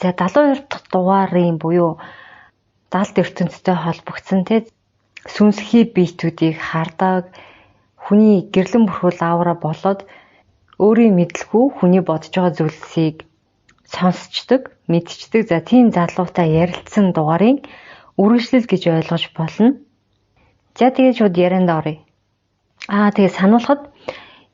За 72 дахь дугаарын буюу далд ертөнцтэй холбогдсон те сүнсхий биетүүдийг хардаг, хүний гэрлэн бүрхүүл аавра болоод өөрийн мэдлгүй хүний бодож байгаа зүйлсийг сонсчдаг, мэдчдэг. За тийм залуутай ярилцсан дугаарыг үргэлжлэл гэж ойлгож болно. За тэгээд шууд ярианд оръё. Тэгээд сануулхад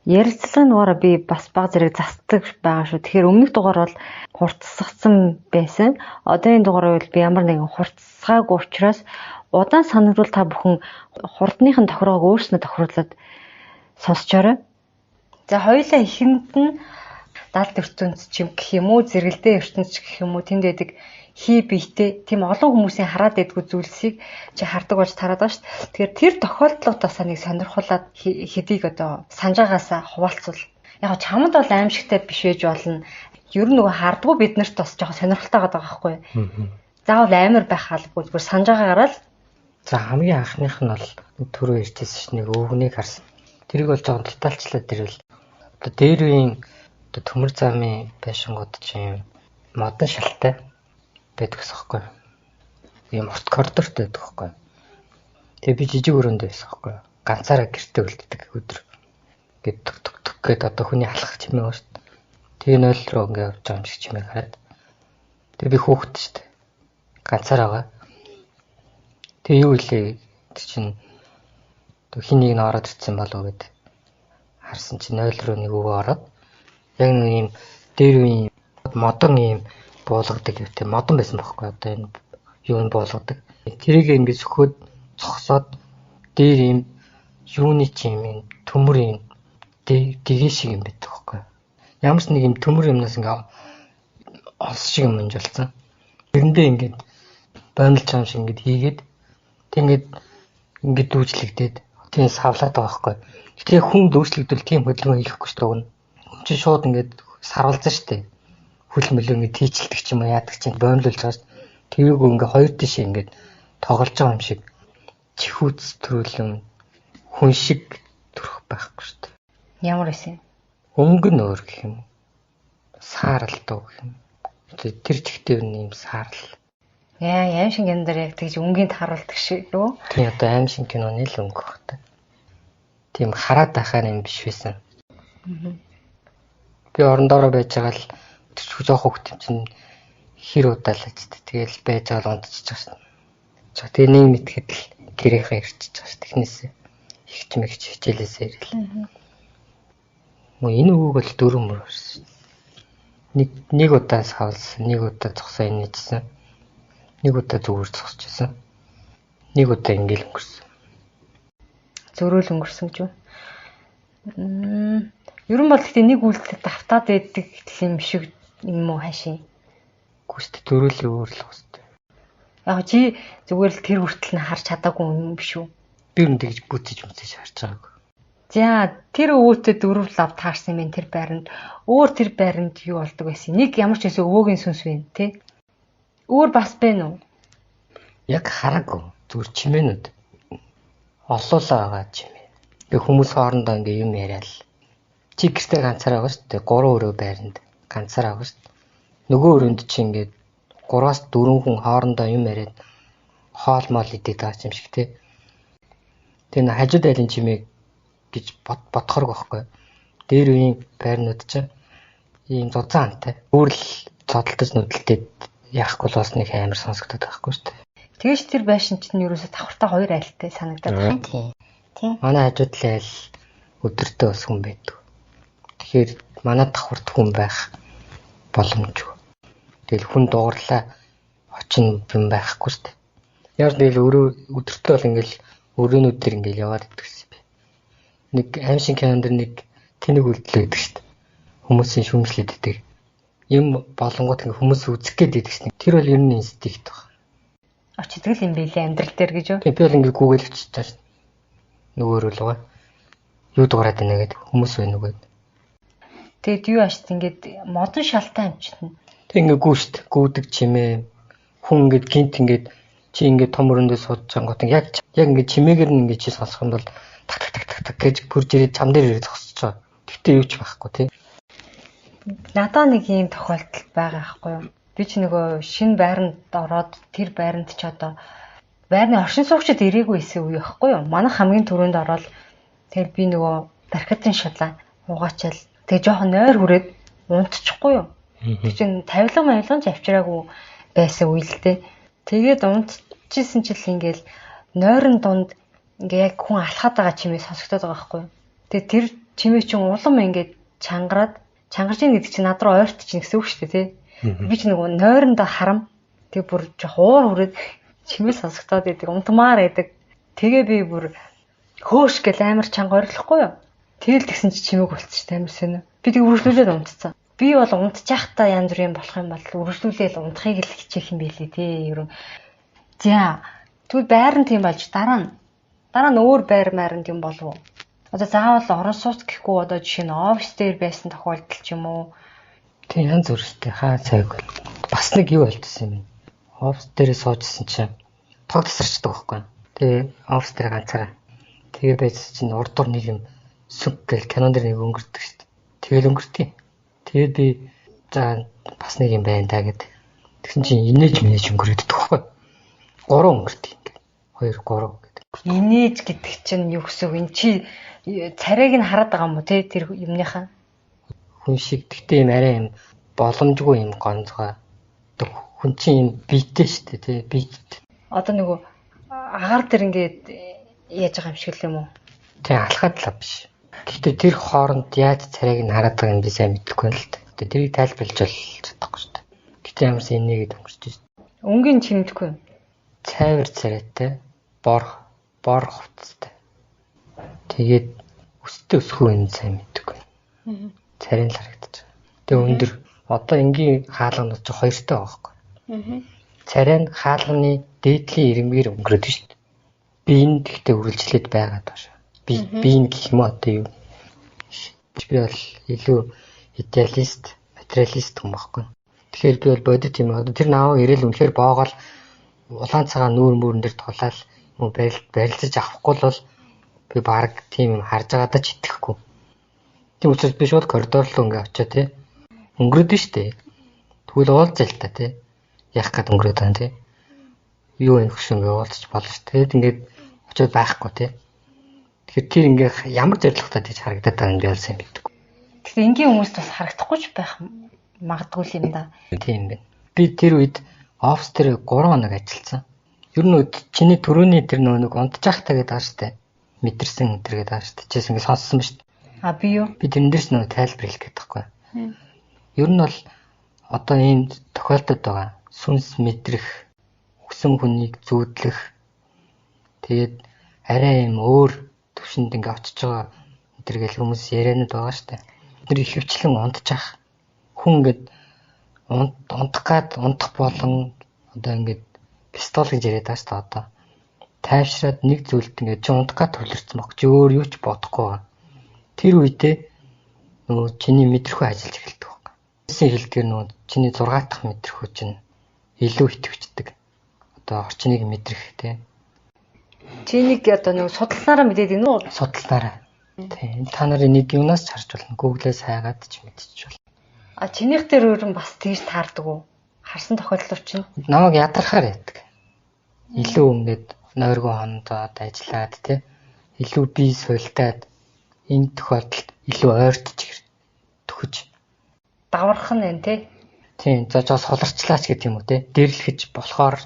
ярилцлагын дугаараа би бас баг зэрэг застдаг байгаа шүү. Тэгэхээр өмнөх дугаар бол хурцсагцсан байсан. Одоогийн дугаараа би ямар нэгэн хурцсгаагүй учраас удаан санагдвал та бүхэн хурдныхын тохироог өөрснөө тохируулаад сонсчоорой. За хоёулаа ихэнд нь далд ертөнц ч гэх юм уу, зэрэгэлдээ ертөнц гэх юм уу, тэнд байдаг хий биетэй тийм олон хүмүүсийн хараад байдгүй зүйлсийг чи хардаг болж тараад байгаа шүү дээ. Тэгэхээр тэр тохиолдлуудаас нэг сонирхуулаад хэдийг одоо санаж байгаасаа хуваалцвал. Яг чамд бол аимшигтай биш байж болно. Ер нь нөгөө хардггүй бид нарт бас жоохон сонирхолтой байгаа байхгүй юу? Заавал амар байх албагүй зүгээр санаж байгаагаар л. За хамгийн анхных нь бол түрүү ярьжсэн ш нэг өвгнийг харсан. Тэрийг бол жоохон детальчлаад ирвэл одоо дээр үеийн одоо төмөр замын байшингууд чинь модон шалтай байдаг гэсэхгүй. Ийм урт коридортой байдаг гэхгүй. Тэгээ би жижиг өрөөнд байсан гэхгүй. Ганцаараа гэртээ үлддэг өдөр. Гэт түк гэд одоо хүний алхах чимээ байна шүү дээ. Тэгээ 0 руу ингээ явж байгаа юм шиг чимээ хараад. Тэгээ би хөөхт шүү дээ. Ганцаараа байгаа. Тэгээ юу илээ чинь хин нэг нь ороод ирсэн болов гэд харсан чинь 0 руу нэг өвөө ороод яг нэг юм дээр үеийн модон юм буулгадаг юм те модон байсан байхгүй одоо энэ юу нь буулгадаг. Тэрийг ингэ сөхөөд цогсоод дээр юм юуны ч юм төмөр юм дэгээ шиг юм байдаг байхгүй. Ямар ч нэг юм төмөр юмнаас ингээ олс шиг юм өнжүүлсэн. Тэрэндээ ингээд банал чам шиг ингээд хийгээд тэгээд ингээд дүүжлэгдээд тийм савлаад байгаа байхгүй. Тэгээ хүн дүүжлэгдвэл тийм хөдөлгөөн хийхгүй ч дугна. Хүн чинь шууд ингээд сарвалзан штэ. Хөл мөлөө ингээд тийчилдэг ч юм уу яадаг чинь боомлуулж байгаа штэ. Тэрийг ингээд хоёр тишээ ингээд тоглож байгаа юм шиг чихүүц төрүүлэн хүн шиг төрөх байхгүй штэ. Ямар байсан? Өнгөн өөр гэх юм. Саарал дуу гэх юм. Тэр чихтэй юм саарал. Аим шиг энэ дээр яг тэгж өнгийн таруулдаг шиг юу? Тийм одоо аим шиг киноны л өнгө багтай. Тийм хараад байхаар юм биш байсан. Би орондоороо байж байгаа л жоох хөвгт чинь хэр удаалаач тэгэл байж байгаа л унтчихж байгаа шин. Тэгээ нэг мэтгэд л гэрээхээ ирчихэж байгаа ш. Технээсээ ихч мэгч хичээлээсээ ирэл. Мөн энэ үг бол дөрөв мөр ирсэн. Нэг удаа савлсан, нэг удаа зогсоо инээжсэн. Нэг удаа зүгээр зогсож байсан. Нэг удаа ингээл өнгөрсөн. Зөрөөл өнгөрсөн гэж юу? Ер нь бол гэхдээ нэг үйлдэл давтаад байдаг юм шиг юм уу хаашийн? Гүст дөрөөлөө өөрлөх хэвээр. Яг чи зүгээр л тэр хүртэл нь харж чадаагүй юм биш үү? Би энэ тэгж бүтэж харж байгаагүй. За тэр өвөөтэй 4 лав таарсан юм тэр байранд. Өөр тэр байранд юу болдог байсан? Нэг ямар ч байсан өвөөгийн сүнс вэ, тэ? Өөр бас байна уу? Яг хараагүй. Зүгээр чимээнүүд олоолаа байгаа чимээ. Тэг хүмүүс хоорондоо ингээ юм яриад чи гэртээ ганцаар байгаа шүү дээ. 3 өрөө байранд ганцаар байгаа шүү дээ. Нөгөө өрөөнд чи ингээ 3-аас 4 хүн хоорондоо юм яриад хоол мол идэх байгаа юм шиг тий. Тэгээ хажууд айлын чимээ гэж бодохорг байхгүй. Дээр үеийн байрнууд чинь ийм зузаан антай. Өөрл цодтолтож нүдэлтэд яахгүй л бас нэг амар сонсогдоод байхгүй шүү дээ. Тэгэж тэр байшин чинь ерөөсө давхартай 2 айлтай санагдаад байна. Тийм. Манай хажууд л айл өдөртөө бас хүн байдаг. Тэгэхээр манай давхарт хүн байх боломжгүй. Тэгэл хүн дуугарлаа очин юм байхгүй шүү дээ. Яг тэгэл өдөртөө бол ингээл өрөөнүүд төр ингээл яваад идэх гэсэн би. Нэг аимшиг календар нэг тэнэг үйлдэл өгдөг шүү дээ. Хүмүүсийн шүүмжлээд идэг. Юм болонгууд ингээ хүмүүс үзэх гээд идэг шин. Тэр бол ер нь инстинкт баг. Очдөг юм билээ амьдрал дээр гэж юу? Би бол ингээ Google хийчихэж байгаа шүү. Нөгөөр л байгаа. Юу дуурайд байна гэдэг хүмүүс байна уу гэдэг. Тэгэд юу ашиг ингээд модон шалтай амчтна. Тэг ингээ гүүшт гүүдэг чимээ хүн ингээд гинт ингээд чи ингээд том өрөөндөө сууж чангууд яг ингээд чимээгээр нь ингээд чи сонсох юм бол так гэж бүрж ирээд чам дээр ирээд зогсож байгаа. Тэгтээ юу ч байхгүй тий. Надаа нэг юм тохиолдол байгаа байхгүй юу? Би ч нөгөө шинэ байранд ороод тэр байранд ч одоо байрны оршин суугчид ирээгүй байсан үе байхгүй юу? Манайх хамгийн түрүүнд ороод тэгэл би нөгөө бархатын шалаа угаачаал тэгээ жоохон нойр хүрээд унтчихгүй юу? Тэг чин тавилан ч авчираагүй байсан үе л дээ. Тэгээд унтчихсэн чил ингээл нойрон дунд ингээ яг хүн алхаад байгаа чимээ сонсогдоод байгаа байхгүй юу? Тэгээ тэр чимээ чин улам ингээд чангарж ийн гэдэг чинь над руу ойртчихна гэсэн үг шүү дээ, тий. Би ч нөгөө нойрондоо харам. Тэг бүр жоох уур хүрээд чимээ сонсогдоод идэг, унтмаар байдаг. Тэгээ би бүр хөөш гэл амар чанга ойрлохгүй юу? Тэгэл тэгсэн чи чимээг болчих амар сонь. Би тэг үргэлжлүүлээд унтцсан. Би бол унтчихтаа янз бүрийн болох юм бол үргэлжлүүлээд унтахыг л хичээх юм билий тий. Ерөн. За тэгвэл байран тийм болж дараа нь өөр байр майранд юм болов уу? Одоо заавал орон сууц гэхгүй одоо жишээ нь офис дээр байсан тохиолдол ч юм уу? Тийм янз бүртэй хаа цайг бол бас нэг юу болчихсон юм. Офис дээр суужсэн чинь тог тасарчдаг байхгүй. Тэгээ офис дээр ганцаараа. Тэгээ байж чинь урд дур нэг юм сүг гэл кинон дээр нэг өнгөрдөг шүү дээ. Тэгэл өнгөртгий. Тэгээд би за бас нэг юм байна да гэд. Тэгсэн чинь инээж өнгөрөөд байхгүй. 3 өнгөртгий. 2 3 гэдэг. Инээж гэдэг чинь юу гэсэн үг? Эн чи царайг нь хараад байгаа юм уу те тэр юмныхаа? Хүн шиг гэхдээ юм арай юм боломжгүй юм гонцгой. Хүн чинь юм биетэй шүү дээ тий биет. Одоо нөгөө агаар дээр ингээд яаж байгаа юм шиг л юм уу? Тий алхаад л биш. Гэхдээ тэр хооронд яаж царайг нь хараад байгаа юм би сайн мэдэхгүй байна л да. Тэрийг тайлбарлаж бол чадахгүй шүү дээ. Гэхдээ ямарсан инээгээд өнгөрч шүү дээ. Өнгийн чимдэхгүй юм. Цайвар царайтай бор хувцастай. Тэгээд өстэй өсөхөө энэ сайн мэдэхгүй. Царай л харагдаж байгаа. Тэгээ өндөр одоо энгийн хаалганууд ч 2-той байгаа байхгүй. Царай нь хаалганы дээдлийн ирмээр өнгөрөөд шүү дээ. Би энэ гэхдээ үргэлжлээд байгаад байна. Би энэ гэх юм одоо юу? Би бол илүү идеалист, материалист хүн байхгүй. Тэгэхээр би бол бодит юм. Одоо тэр наав ирээл үнэхээр боогоол улаан цагаан нүүр мөрөн дээр тулаал мөн барилдаж авахгүй бол би баг тийм юм харж байгаадаа ч итгэхгүй. Тийм учраас би шууд коридор руу ингээ очиод тий өнгөрөөд нь штэ. Тэгвэл уулзъя л та тий. Яах гээд өнгөрөөд байгаа тий. Юу энэ хөш ингээ уулзч болно штэ. Тэгэд ингээд очиод байхгүй тий. Тэгэхээр тэр ингээ ямар зоригтой тийж харагдаад байгаа юм би сайн мэддэг. Тэгэхээр энгийн хүмүүст бас харагдахгүй ч байх магадгүй юм да. Тийм байна. Би тэр үед офис дээр 3 хоног ажилласан. Ер нь чиний төрөний тэр нэг унтчихтаа гэдэг байгаа штэ. Мэдэрсэн энэ гэдэг байгаа штэ. Чээс ингээ сонссон ба штэ. А би юу? Би тэрэн дээрс нэг тайлбар хэлэх гээд байхгүй. Ер нь бол одоо ийм тохиолдод байгаа. Сүнс мэдрэх, өгсөн хүнийг зүүдлэх. Тэгээд арай юм өөр төвшөнд ингээ очиж байгаа тэргээл хүмүүс ярианад байгаа штэ. Тэр ихэвчлэн унтчих. Хүн ингээд унтах болон одоо ингээд пистол гэж яриад байгаа штэ одоо. Тайвшраад нэг зүйлд ингээд чи унтах гад төлөрсөн баг. Чи өөр юу ч бодохгүй байгаа. Тэр үедээ нөгөө чиний мэдрхүү ажиллаж эхэлдэг баг. Гэсэн хэлдгээр нөгөө чиний 6 дахь мэдрхүү чинь илүү итгэвчдэг. Одоо орчныг мэдрэх тий. Чинийг одоо нэг судалснараа мэдээд гинэ үү? Судалснараа. Тийм. Та нарын нэг юунаас ч харж болно. Google-ээс хайгаад ч мэдчих болно. А чинийх дээр өөрөн бас тэгж таардаг уу? Харсан тохиолдол чинь намайг ядрахаар байдаг. Илүү ингээд нойргоо хондоод ажиллаад тий. Илүү бие суйлтаад энэ тохиолдолд илүү ойртож төхөж даварх нь байна тий. Тийм. За жоо суларчлаач гэдэг юм уу тий. Дэрлэхэж болохоор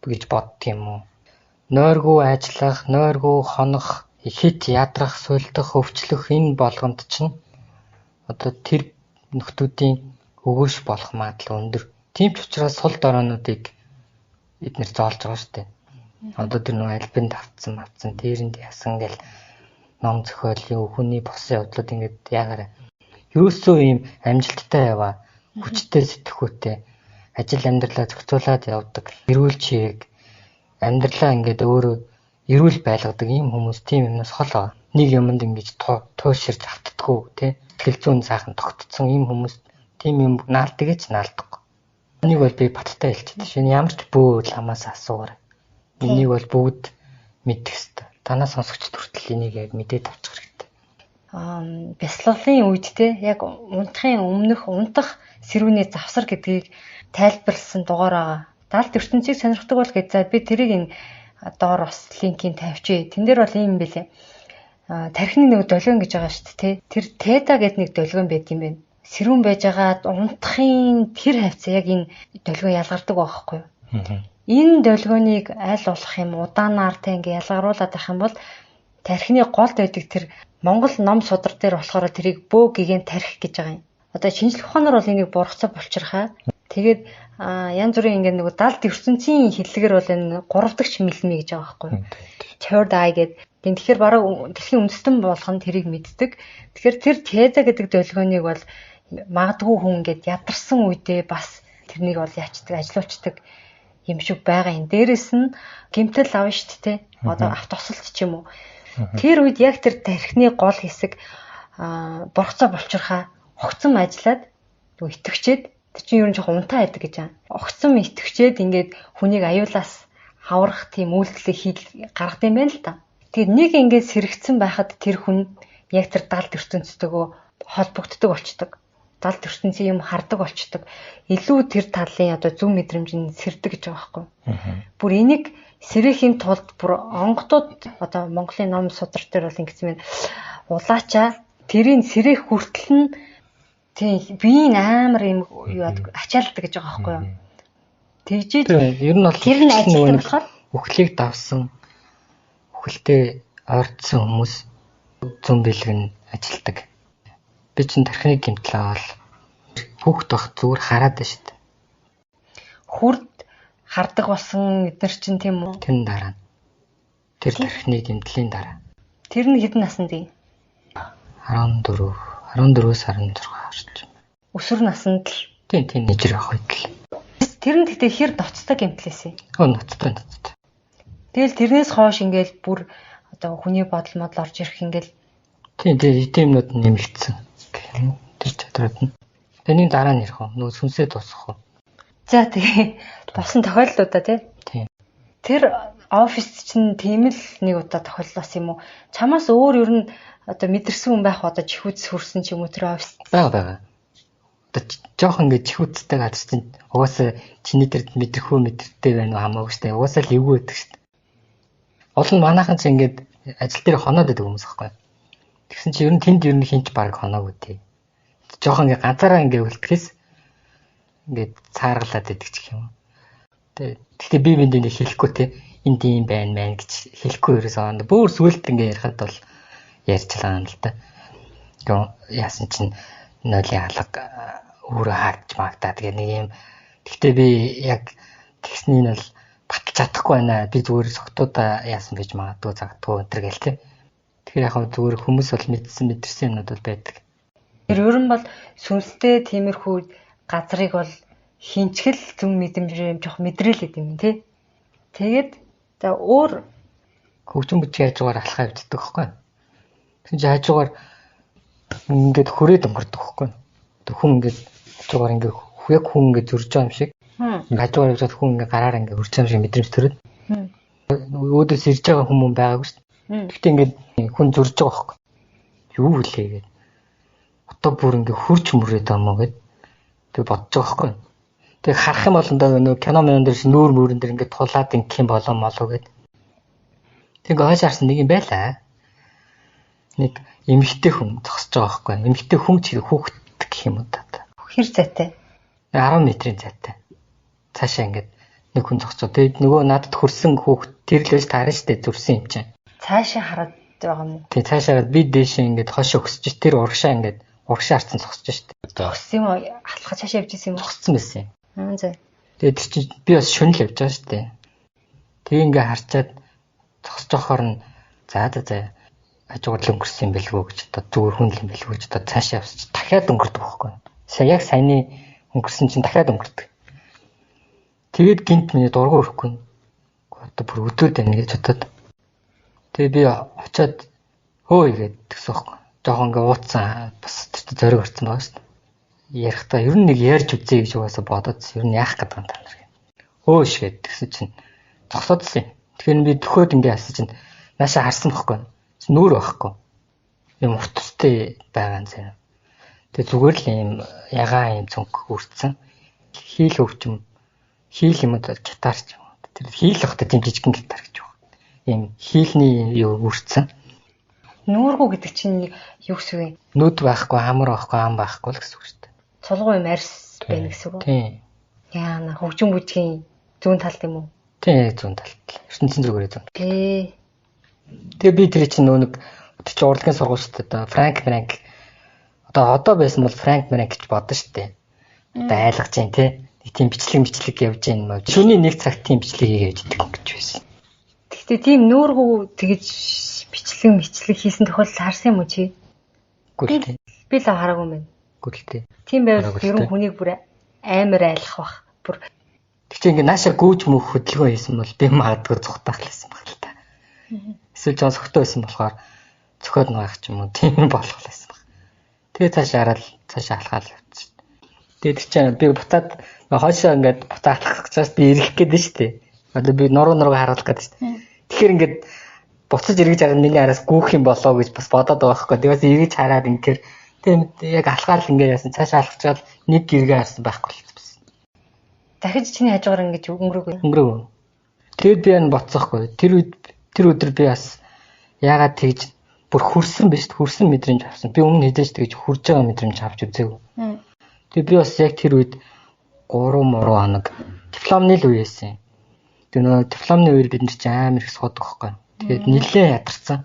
гэж бодд юм уу? Нойргүй ажиллах, нойргүй хонох, ихэд ядрах, суйлдах, өвчлөх энэ болгонд чинь одоо тэр нөхдүүдийн өгөөш болох магадлал өндөр. Тийм ч учраас сул дороонуудыг эднэр зоолж байгаа шүү дээ. Одоо тэр нэг альбинд авцсан, дээрэнд ясан гэл ном зохиолын хүний босын явдлууд ингээд яагаад ерөөсөө ийм амжилттай яваа, хүчтэй сэтгхүүтэй ажил амьдралаа зохицуулаад явдаг. Эрүүл чирэг амьдралаа ингээд өөрөө эрүүл байлгадаг ийм хүмүүс тийм юмнаас хол байгаа. Нэг юмд ингэж тууширч автдаггүй тий. Сэтгэл зүйн сайхан тогтцсон ийм хүмүүс тийм юм наалдаг гэж наалдаг. Энийг бол би баттай хэлчихсэн. Шинэ ямар ч бөө ламаас асуугаар. Энийг бол бүгд мэдэх ёстой. Танаа сонсогч хүртэл энийг яг мэдээд авчих хэрэгтэй. бясалгалын үед те яг унтахын өмнөх унтах сэрүүний завсар гэдгийг тайлбарласан дугаар байгаа. Далд ертөнцийг сонирхдаг бол гэж за би тэрийг энэ доор бас линкийг тавьчихъя. Тэн дээр бол юм бэлээ. Тархины нэг долгион гэж байгаа шүү дээ. Тэр тета гэдэг нэг долгион байт юм байна. Сэрүүн байж байгаа унтахын тэр хавцаа яг энэ долгион ялгардаг байхгүй юу? Энэ долгионыг аль болох юм удаанаар те ингээ ялгаруулад авах юм бол тархины голд байдаг тэр Монгол ном судар дээр болохоор тэрийг бөө гигэн тарих гэж байгаа юм. Одоо шинжлэх ухаанаар бол энийг бургацаа булчирхаа. Тэгээд янз бүрийн ингээ нэг далд ертөнцийн хэллэгээр бол энэ 3 дахь мэлмий гэж байгаа байхгүй юу? Third eye гэдэг. Тэгэхээр бараг дэлхийн үндэстэн болгон тэрийг мэддэг. Тэгэхээр тэр теза гэдэг долгионыг бол магадгүй хүн ингээд ядарсан үедээ бас тэрнийг бол яачдаг, ажилуулцдаг юм шиг байгаа юм. Дээрэс нь гэмтэл авна шүү дээ. Одоо авто тосолт ч юм уу. Тэр үед яг тэр тархины гол хэсэг бургацаа булчирхаа огцом ажиллаад итгэвчээд тэр чинь ер нь жоохон унтаа байдаг гэж байна. Огцом итгэвчээд ингээд хүнийг аюулаас аврах тийм үйлдэлийг гаргад юм байна л да. Тэгээд нэг ингээд сэрэгцэн байхад тэр хүн яг тэр далд ертөнцтэйгөө холбогддог болчдөг. Далд ертөнцийн юм хардаг болчдөг. Илүү тэр талын одоо зөв мэдрэмжинд сэрдэг гэж байгаа байхгүй. Бүр энийг сэрэхийн тулд бүр онгодууд одоо Монголын ном судар дээр бол ингэсэн байна. Улаачаа тэрийн сэрэх хүртэл нь тийм биеийн амар юм юу ачаалдаг гэж байгаа байхгүй юу. Тэгжиж ер нь бол тэр нь ажилтдаг болохоор үхлийг давсан үхэлтэй ойртсон хүмүүс зүүн бэлгэн ажилтдаг. Би чинь тархины гэмтэл авал хүүхд байх зүгээр хараад байна шүү дээ. Хүрд хардаг болсон эдгээр чинь тийм үү? Тэр дараа. Тэр тархины гэмтлийн дараа. Тэр нь хэдэн наснд юм? 14-16 орчим. Өсвөр наснд л. Тийм нежир байх үед л. Тэр нь тэгтээ хэр ноцтой гэмтлээсэ? Ноцтой. Тэгэл тэрнээс хойш ингээл бүр одоо хүний бодол модл орж ирэх ингээл тийм эдэмнүүд нэмэгдсэн. Тэр чадрууд нь. Тэний дараа нь ярих уу? Нөө сүнсээ дуусгах уу? За тэгээ босон тохиолдлуудаа тий. Тэр офис чинь тийм л нэг удаа тохиоллоос юм уу? Чамаас өөр ер нь одоо мэдэрсэн хүн байх одоо чихүүц хөрсөн ч юм уу тэр офис? Бага. Одоо жоох ингээд чихүүцтэй гадар чинь угаасаа чиний дээр мэдэрхүү байна уу хамаагүй штэ. Угаасаа л эвгүй байдаг штэ. Олон манайхан ч ингээд ажил дээр хоноод байдаг хүмүүс байхгүй. Тэгсэн чинь ер нь тэнд хинч баг хоноогүй тий. Жохон ингээ ганцаараа ингээ үлдэхээс ингээ цааргалаад байдаг ч юм. Тэгтээ би биндээ хэлэхгүй те энд юм байна гэж хэлэхгүй ерөөсөө бүр сүлд ингээ ярихад бол ярьчлаа юм л да. Тэгээ яасан чинь нойлын алга өөрөө хаагч магтаа тэгээ нэг юм. Тэгтээ би яг тэгсний нь бол баталж чадахгүй байна. Би зүгээр согтуудаа яасан гэж магадгүй загтгүй энэ гэл те. Тэгэхээр яг зүгээр хүмүүс бол мэдэрсэн юмнууд бол байдаг. Ер нь бол сүнстэй тиймэрхүү газрыг бол хинчгэл зөв мэдрэмжээр жоох мэдрээлээд юм тий. Тэгээд за өөр хөгжим бүжиг хажуугаар алхаа явддаг байхгүй. Тэгж хажуугаар ингээд хүрээд өнгөрдөг байхгүй. Тэг хүн ингээд хажуугаар ингээд яг хүн ингээд зурж байгаа юм шиг. Хажуугаар явж хүн ингээд гараараа ингээд хурж байгаа юм шиг мэдрэмж төрөд. Өөдөөс ирж байгаа хүмүүс байгаагүй шүү дээ. Гэхдээ ингээд хүн зурж байгаа байхгүй. Юу вүлээ гэдэг. Одоо бүр ингээ хурж мөрөөд амаа гэд тэг бодож байгаа байхгүй. Тэг харах юм бол нөгөө кино мөн дээр нүүр мөрөн дээр ингээ тулаад ингээ юм болоо молоо гэд. Тэг хойш харсан нэг юм байлаа. Нэг эмэгтэй хүн зогсож байгаа байхгүй. Эмэгтэй хүн ч хүүхэд гэх юм уу та. Хэр зайтай? 10 метрийн зайтай. Цаашаа ингээ нэг хүн зогсоо. Тэг нөгөө надад хөрсөн хүүхэд тэр л байж таарна штэ зүрсэн юм чинь. Цаашаа хараад байгаа юм уу? Тэг цаашаа би дээшээ ингээ хошоо өсөж тэр урагшаа ингээ урагшаа харцсан зогсож штэ. Зогссон юм уу? Алхаж цаашаа явж исэн юм уу? Зогссон байсан юм. За. Тэгээд тэр чинь би бас шөнөл явж байгаа штэ. Тэг ингээ харчаад зогсож байхаар нь за хажуугаар л өнгөрсөн юм бэлгөө гэж одоо зүгээр хүн л юм бэлгөө гэж одоо цаашаа явсч дахиад өнгөрдөг байхгүй. Яг саяны өнгөрсөн чинь дахиад өнгөрдөг. Тэгээд гинт миний дургу өрөхгүй. Одоо бүр өдөөд байна гэж бодоод. Тэгээ би очиод хөөе гэдэг тэгсэн байхгүй. Жохон ингээ ууцсан бас зориг орсон байгаа шүү дээ. Ярихдаа ер нь нэг ярьж үзье гэж угаасаа бодоод ер нь яах гэдэг юм та нар. Хөөш гэдэг тэгсэн чинь зогсоодсэн юм. Тэгэхээр би төхөөд ингээ асууж чинь наашаа харсан байхгүй. Нүүр байхгүй. Юм утастай өвчтэй байгаа юм. Тэгээ зүгээр л ийм ягаан ийм цонх үрцэн. Хийл хөгжим хийл юм одоо гитарч юм. Тэр хийл ихтэй тийм жижигэн гитар гэж байна. Ийм хийлний юу үрцэн. Нүүргүү гэдэг чинь юу гэсэн вэ? Нүд байхгүй, амар байхгүй, ам байхгүй л гэсэн үг шүү дээ. Цулгуу юм арьс байна гэсэн үг үү? Тийм. Яана хөгжим бүжгийн зүүн талд юм уу? Тийм, зүүн талд. ертөнцийн зүгээрээ зүүн. Тэгээ би тэр чинь нэг чи урлагийн сургууль шүү дээ. Франк одоо байсан бол Франк гэж бодсон шүү дээ. Одоо айлгаж जैन тий. Тийм бичлэг явж जैन мөн. Шөнийн нэг цагт тийм бичлэг хийж идэг гэж байсан. Гэхдээ тийм нүүргүү тэгж бичлэг хийсэн тохиолдол харсан юм уу чи? Гүйлтэй. Би л хараагүй мэн. Гүйлтэй. Тийм байвал ер нь хүнийг бүр амар айлах бах. Бүр тэг чи ингээ наашаа гүүж мөх хөдөлгөөн хийсэн бол би магадгүй зүхтаах лсэн баг л та. Эсвэл жоо зөвхтөө байсан болохоор зөвхөд нгаах ч юм уу тийм болох лсэн баг. Тэгээ цаашаа алхаал явчихсан. Тэгээд чинь би бутаад хойшоо ингээд бутаа алхах гэж би ирэх гээд нь шүү дээ. Одоо би нуруу харуулах гээд шүү дээ. Тэгэхээр ингээд буцаж эргэж хараад миний араас гүүх юм болоо гэж бас бодоод байгаа байхгүй. Тэгээс эргэж хараад ингээр тийм яг алхаал ингээд яасан цаашаа алхачаад нэг гэргээ харсан байхгүй л байсан. Дахиж чиний хажуугаар ингэж өнгөрөв. Тэгээд би энэ боцсоохгүй. Тэр өдөр би бас яагаад тэгж бүр хөрсөн биш хөрсөн мэдрэмж авсан. Би өмнө хэдэж тэгж хурж байгаа мэдрэмж авч үзээгүй. Тэгээд би бас яг тэр үед 3 хоног дипломны л үеэсэн. Тэгээд нөгөө дипломны үеэр бид нар чи амар их суудаг байхгүй. Тэгээд нилээ ядарсан.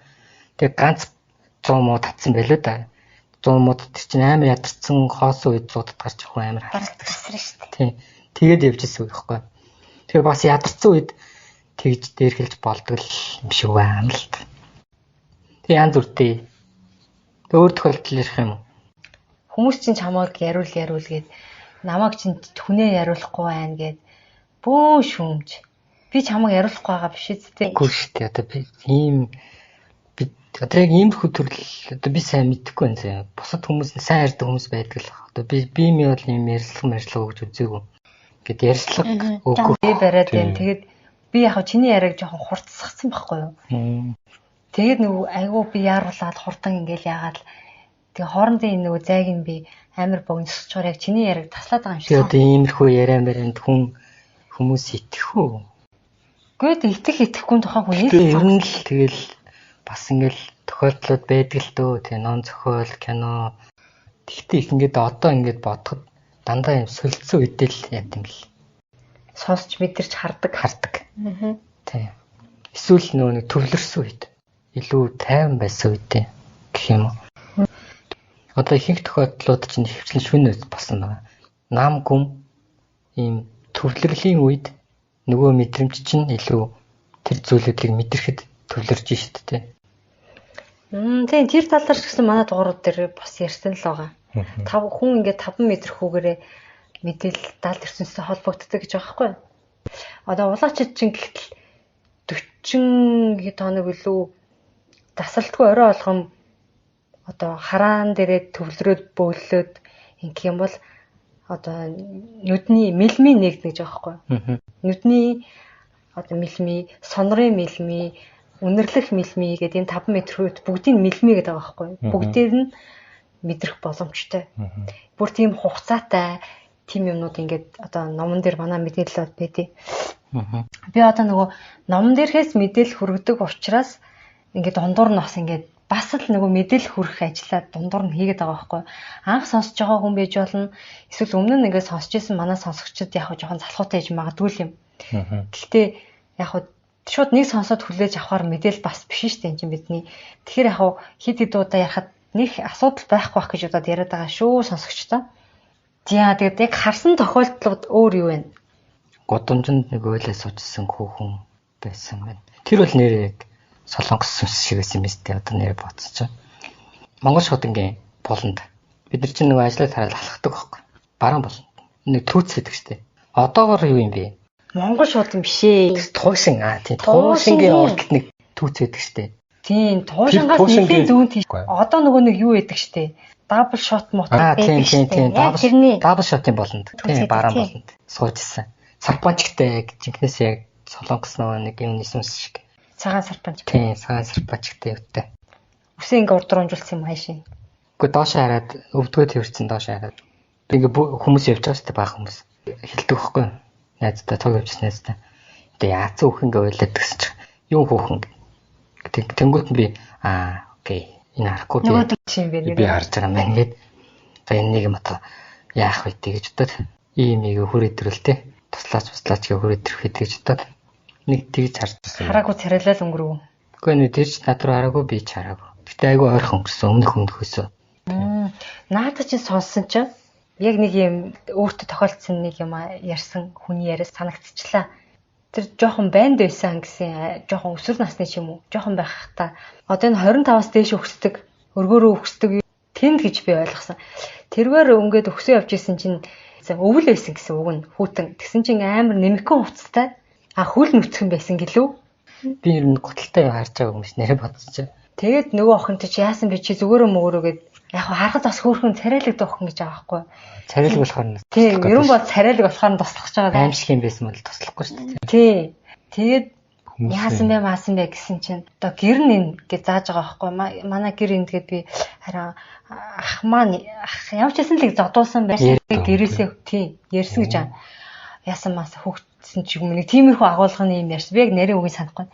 Тэгээд ганц 100 муу татсан байлоо да. 100 муу тэр чинь амар ядарсан хоосон үед суудад гарч явах амар харагдсан шүү дээ. Тийм. Тэгээд явж ирсэн байхгүй. Тэгэхээр бас ядарсан үед тэгж дээрхэлж болдог юм шиг байна л та. Тэг янз бүртэй. Тэг өөр тохиолдол ярих юм уу? Хүмүүс чинь чамайг яриул гээд намайг чинь хүнээ яриулахгүй байна гээд бөө шүүмж. Би чамайг яриулахгүй байгаа биш үү? Үгүй шүү дээ. Одоо би одоо яг иймэрхүү төрөл одоо би сайн мэдэхгүй байна. Бусад хүмүүс сайн ярьдаг хүмүүс байдаг л. Одоо би юм бол юм ярьслага гэж үзээгүй. Гэт ярьслага өгөх. Би бариад байна. Тэгээд би яг чиний яриаг жоохон хурцсагсан байхгүй юу? Тэгээд нөгөө айгүй би яаруулаад хурдан ингээл яагаад тэгээ хоорондын нөгөө зайг нь би амар богиносчоор яг чиний яриаг таслаад байгаа юм шиг. Тэгээд иймэрхүү ярианд хүмүүс итгэх үү? Гэхдээ итгэхгүй тухайн хүний л ер нь л тэгэл бас ингээл тохиолдлууд байдаг л дөө. Тэгээ ном зохиол, кино. Тэгтээ их ингээд одоо ингээд бодоход дандаа юм солилцсон үедээ л яд юм л. Сонсч мэдэрч хардаг. Тийм. Эсвэл нөгөө төвлөрсөн үед илүү тайван байсан үедээ гэх юм уу. Одоо ихэнх тохиолдлууд чинь хөвчлэн шүн болсон байна. Нам гүм ийм төвлөрлийн үед нөгөө мэдрэмж чинь илүү тэр зүйлүүдийг мэдрэхэд төвлөрж шүү дээ. Тийм тэр талаар ч гэсэн манай дугаарууд дээр бас ярьсан л байгаа. 5 хүн ингээд 5 метр хүүгээрээ мэдээлэл даалт ертөнцтэй холбогддог гэж байгаа байхгүй юу? Одоо улаачид чинь гэхтэл 40 тоног илүү дасалтгүй орой олгом одоо хараан дээрээ төвлөрөөд бөөллөөд ингэх юм бол одоо нүдний мэлми нэгдэж байгаа байхгүй юу? Нүдний одоо мэлми, сонрын мэлми, үнэрлэх мэлми гэдэг энэ 5 метрүүд бүгдийн мэлми гэдэг байгаа байхгүй юу? Бүгдээр нь мэдрэх боломжтой. Бүр тийм хугацаатай тийм юмнууд ингээд одоо номон дээр манай мэдээлэл байдیں۔ Би одоо нөгөө номон дээрхээс мэдээлэл хүргэдэг учраас ингээд дундуур нь бас ингээд бас л нөгөө мэдээлэл хүргэх ажлаа дундуур нь хийгээд байгаа байхгүй. Анх сонсож байгаа хүн байж болно. Эсвэл өмнө нь ингээд сонсч ирсэн манай сонсогчдод яг жоохон залхуутай гэж магадгүй юм. Гэхдээ яг шууд нэг сонсоод хүлээж авахар мэдээлэл бас биш шүү дээ энэ чинь бидний. Тэгэхээр яг хид хид удаа ярахад нэг асуудал байхгүй байх гэж удаад яриад байгаа шүү сонсогчдоо. Тэгээд яг харсан тохиолдлууд өөр юу вэ? Годомжинд нэг ойлоо суучсан хүүхэн байсан байна. Тэр бол нэрээ яг солонгос сүнс шиг байсан юм тест одоо нэрээ бодсоо. Монгол шудангийн болонд бид нар чинь нэг ажлаа тараад алхахдаг байхгүй. Баруун болонд. Нэг түүц гэдэг штеп. Одоогоор юу юм бэ? Монгол шудан биш ээ. Туушин тийм туушингийн уралд нэг түүц байдаг штеп. Тийм туушингаас нэлийн зүүн тийш. Одоо нөгөө нэг юу байдаг штеп. Дабл шот мот байдаг штеп. Дабл шотын болонд. Тийм баруун болонд суужсан. Сарпанчтай жинхнээс яг солонгос нэг юм нисмс шиг. Цагаан сарпанч. Тийм, цагаан сарпанчтай юутай. Үсээ ингээ урд урамжуулсан юм хайшин. Гэхдээ доош хараад өвдгөө тэрсэн доош хараад. Ингээ хүмүүс явж байгаа шүү дээ баг хүмүүс. Хэлдэг байхгүй юу? Найздаа цог явжсэн найздаа. Тэгээ яац өөх ингээ уйлаад гэсэн чинь юу хөөхөн. Тэнгүүт би окей. Энэ харахгүй би харж байгаа юм байна гээд. За энэ нэг юм одоо яах вэ гэж бодоод иймийг хүрээдрүүлтэй. Туслаач гээ хүрээдрэх хэд гэж бодоод нэг тэгж харж байсан. Хараагүй царайлал өнгөрөв. Үгүй нэг тэрч над руу хараагүй би ч хараагүй. Гэтэ айгүй ойрхон өнгөрсөн өмнөх өсөө. Наадад чи сонссон чинь яг нэг юм өөртөө тохиолдсон нэг юм ярьсан хүний яриас санагдчихлаа. Тэр жоохон банд байсан гэсэн жоохон өсвөр насны ч юм уу жоохон байх та одоо энэ 25-аас дээш өгсдөг өргөөрөө өгсдөг тэнд гэж би ойлгосон. Тэргээр өнгөд өгсөө явж исэн чинь өвөл байсан гэсэн үг нь хүүтэн. Тэгсэн чинь амар нэмэххэн хувцастай хөл нүцгэн байсан гэлөө. Би ер нь готалтай харж байгаа хүмүүс нэрэ бодсоо. Тэгээд нөгөө охин чи яасан бэ чи зүгээрөө мөгөөрөөгээд яг харахад бас хөөхөн царайлаг охин гэж байгаа байхгүй. Царайлаг болохоор нь. Тийм, ер нь бол царайлаг болохоор нь туслах гэж байгаа. Аимшиг юм байсан бол туслахгүй шүү дээ. Тий. Тэгээд яасан бэ гэсэн чинь одоо гэр нь гэж зааж байгаа байхгүй. Манай гэр энд гээд би хараа ах маань ямар ч хэсэн л зодуулсан байсан. Гэрээсээ тий ярьсан гэж аа. Яасан мас хөгжсөн ч юм нэг тиймэрхүү агуулгын юм ярьсан. Би яг нарийн үгийг санахгүй.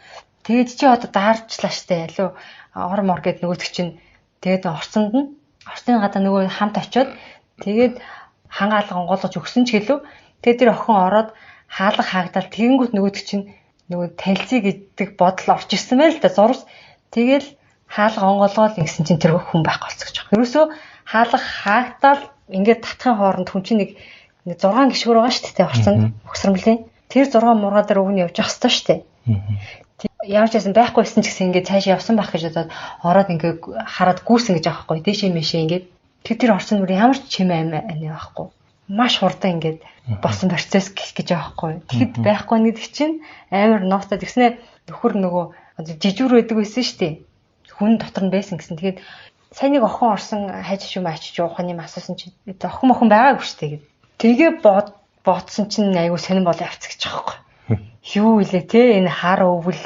Тэгээд чи одоо даарчлаа штэ. Алуу ор гэд нөгөөдөг чинь тэгээд орцонд гадаа нөгөө хамт очиод тэгээд хангаалга онгоолгож өгсөн ч гэлөө. Тэгээд тэр охин ороод хаалга хаагдал тэгэнгүүт нөгөөдөг чинь нөгөө танилцъя гэдэг бодол орж ирсэн байл та зурс. Тэгэл хаалга онгоолгоод ингэсэн чинь тэр хүн байхгүй болцсон гэж байна. Ерөөсөө хаалга хаагдал ингээд татхын хооронд хүн чинь нэг 6 гишгөр байгаа шүү дээ орцонд өгсөрмөлийн. Тэр 6 мургаа дээр өгн явж явах хэрэгтэй шүү дээ. Ямар ч байсан байхгүйсэн ч гэсэн ингээд цаашаа явсан байх гэж бодоод ороод ингээд хараад гүйсэн гэж аахгүй дээшээ мэшээ ингээд тэр орсон бүр ямар ч чимээ амиа байхгүй маш хурдан ингээд босон процесс гэх гэж аахгүй тэгэхэд байхгүй гэдэг чинь амар ноостой тэгснэ нөхөр нөгөө жижүүр байдаг байсан шүү дээ хүн дотор нь байсан гэсэн тэгээд сайн нэг охин орсон хайж шүү маач уухан юм асуусан чинь охин байгаагүй шүү дээ тэгээ бодсон чинь айгу сонирн бол явцгач байгаа байхгүй юу илээ те энэ хар өвөл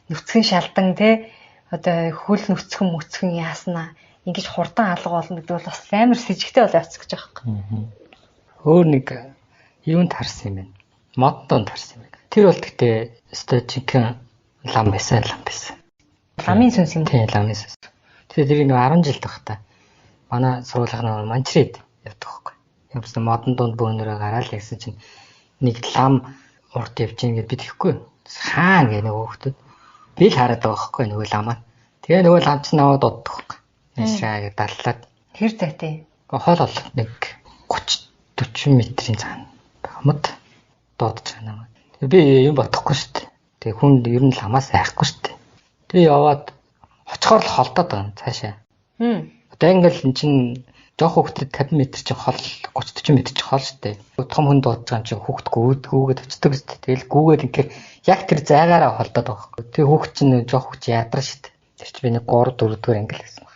нүцгэн шалдан те одоо хөл нүцгэн яаснаа ингэж хурдан алга болно гэдэг бол бас амар сэжигтэй бол явцгач байгаа байхгүй өөр нэг юунд харсан юм бэ мод донд харсан юм. Тэр бол гэхдээ стожикэн лам байсан. Ламын сүнс юм. Тийм ламын сүнс. Тэгээ тэр нэг 10 жил тах та. Манай сургуулийн манчрээд явдаг байхгүй. Ямарсан модон донд бөөнөрөө гараал гэсэн чинь нэг лам урд явж ийн гэж би тэгэхгүй. Хаан гэх нэг хөөхтөд би л хараад байгаа байхгүй нөгөө ламаа. Тэгээ нөгөө лам чинь наваад уддаг байхгүй. Яшаа гэж даллаад. Тэр зайтай. Хоол нэг 30-40 метрийн цаана хамт дуудаж байгаа юм. Тэгээ би юм бодохгүй шүү дээ. Тэгээ хүн ер нь ламаас айхгүй шүү дээ. Тэгээ яваад очихоор л холдоод байгаа юм цаашаа. Одоо ингээл эн чинь жоох хөвгөдөд 50 м чинь хол 30-40 м чинь хол шүү дээ. Том хүн дуудаж байгаа юм чинь хөвгөд гүйгээд очдөг шүү дээ. Тэгэл гүйгээд ингээл яг тэр зайгаараа холдоод байгаа байхгүй. Тэгээ хөвгөд чинь жоох хөвч яадраа шүү дээ. Тэр чинь би нэг 3-4 дэх англи гэсэн баг.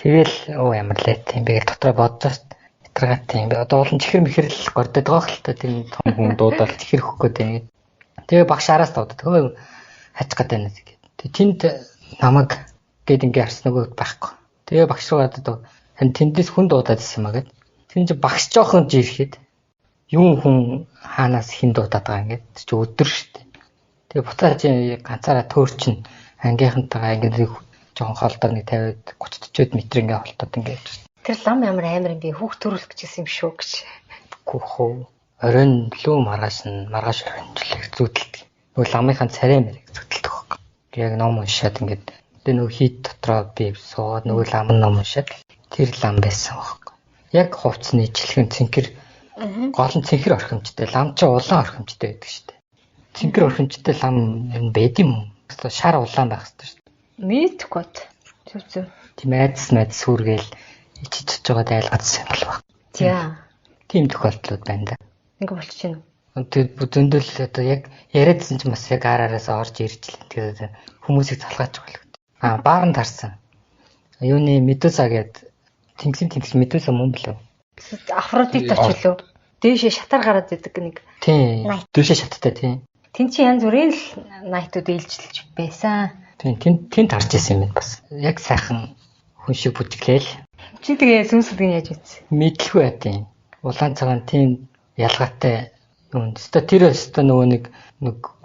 Тэгэл ямар лээ тийм би дотроо бодож шүү дээ. Тэргаат тийм би одоо олон чихэр мэхэрл гордод байгаа хэл та тийм том хүн дуудаад чихэр хөх гэдэг. Тэгээ багш араас дуудаад хөө хач гэдэг байна гэдэг. Тэгээ тэнд намайг гээд ингээ харсан нөгөө байхгүй. Тэгээ багш руу гадаад тэндээс хүн дуудаад ирсэн маа гэд. Тэнд чи багш жоохон жирэхэд юу хүн хаанаас хин дуудаад байгаа ингээд чи өдөр штэ. Тэгээ буцаа чи ганцаараа төөрчин ангийнхантайгаа ингээ жоохон холдоор нэг 50-30-40 м ингээ холтоод ингээ явж. Тэр лам ямар амар ингээ хүүхд төрүүлэх гэжсэн юм шүү гэж. Гүхөө оройн лөө маргааш оройнчлэг зүтэлдэг. Нөгөө ламынхаа царай мэрэг зүтэлдэг байхгүй. Яг ном уншаад ингээд тэгээ нөгөө хийд дотроо би суугаад нөгөө лам ном уншаад тэр лам байсан байхгүй. Яг хувцсны жилхэн цэнхэр гол нь цэнхэр орхимжтой. Лам чи улаан орхимжтой байдаг шүү дээ. Цэнхэр орхимжтой лам ер нь байд юм уу? Шар улаан байх хэрэгтэй шүү дээ. Мэдгүй. Зүг. Тийм айдас сүргээл ичиж байгаа дайлгацсан юм бол баг. Тийм тохиолдлууд байна да. Ингээ болчих юм. Тэр зөндөл одоо яг яриадсэн ч бас яг араараас орж ирж л тэгээд хүмүүсийг залгааж байгаа л. Бааранд харсан. Юуны медуза гэдэг тэнгис медуза мөн блөө. Афродит очлоо. Дээшээ шатар гараад идэг нэг. Тийм. Дээшээ шаттай тийм. Тин чи янз бүрийн л найтууд ээлжилж байсан. Тийм тэнд харж ирсэн юм бас. Яг сайхан хүн шиг бүжиглээл. Чи тэгээ сүнсдгийг яаж үзсэн? Мэдлгүй байдیں۔ Улаан цагаан тийм ялгаатай юм. Тэр нөгөө нэг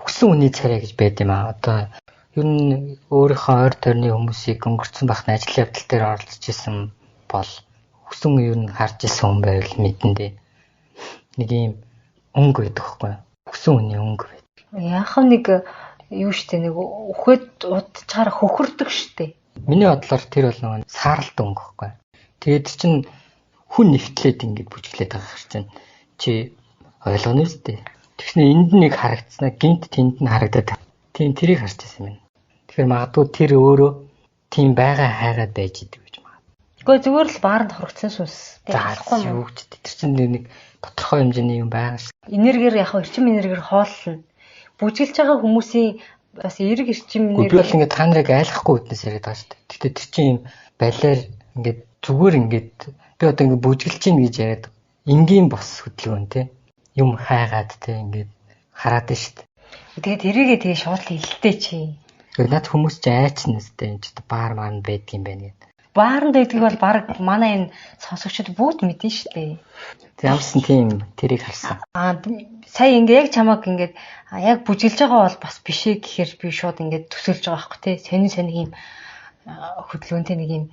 өгсөн үний царай гэж байд юм аа. Одоо ер нь өөрийнхөө ойр тойрны хүмүүсийг өнгөрцөн бахны ажил явдал дээр оролцож исэн бол өгсөн ер нь харж исэн хүн байвал мэдэндээ нэг юм өнгө байдаг хгүй. Өгсөн үний өнгө байд. Яах нэг юу штэ нэг өхөд удачаар хөхөрдөг штэ. Миний бодлоор тэр бол нөгөө сааралт өнгө хгүй. Тэгээд чинь хүн нэвтлээд ингэж бүжиглээд байгаа хэрэг чинь чи ойлгоно үстэй. Тэгснэ энд нэг харагдснаа гинт тэнд нь харагдаад. Тийм тэрийг харж байсан юм. Тэгэхээр магадгүй тэр өөрөө тийм байгаа хайгаад байж идэг гэж магадгүй. Гэхдээ зүгээр л бааранд хорогдсон сүнс. Заахгүй юу гэж тэр чинь нэг тодорхой хэмжээний юм байгаа шүү. Энергиэр яг эрчим энергиэр хооллно. Бүжиглж байгаа хүмүүсийн бас эрг эрчим энерги. Би бол ингээд та нарыг айлахгүй үднэс яриад байгаа шүү. Гэхдээ тэр чинь юм балиар ингээд зүгээр ингээд би одоо ингээд бүжиглж чинь гэж яриад энгийн бос хөдөлгөөн те юм хайгаад те ингээд хараад нь шүү. Тэгээд эрийгээ тэгээ шууд хилтэй чи. Тэгээд над хүмүүс ч айцсан нэстэй энэ ч баар маань байдгийн байна гэдэг. Бааранд байдгийг бол баг манай энэ сонсогчдод бүгд мэднэ шүү дээ. Ямарсан тийм тэрийг харсан. Сая ингээ яг чамаг ингээд яг бүжиглж байгаа бол бас биш ээ гэхээр би шууд ингээд төсөөлж байгаа байхгүй тий. Сонин юм хөдөлгөөнтэй нэг юм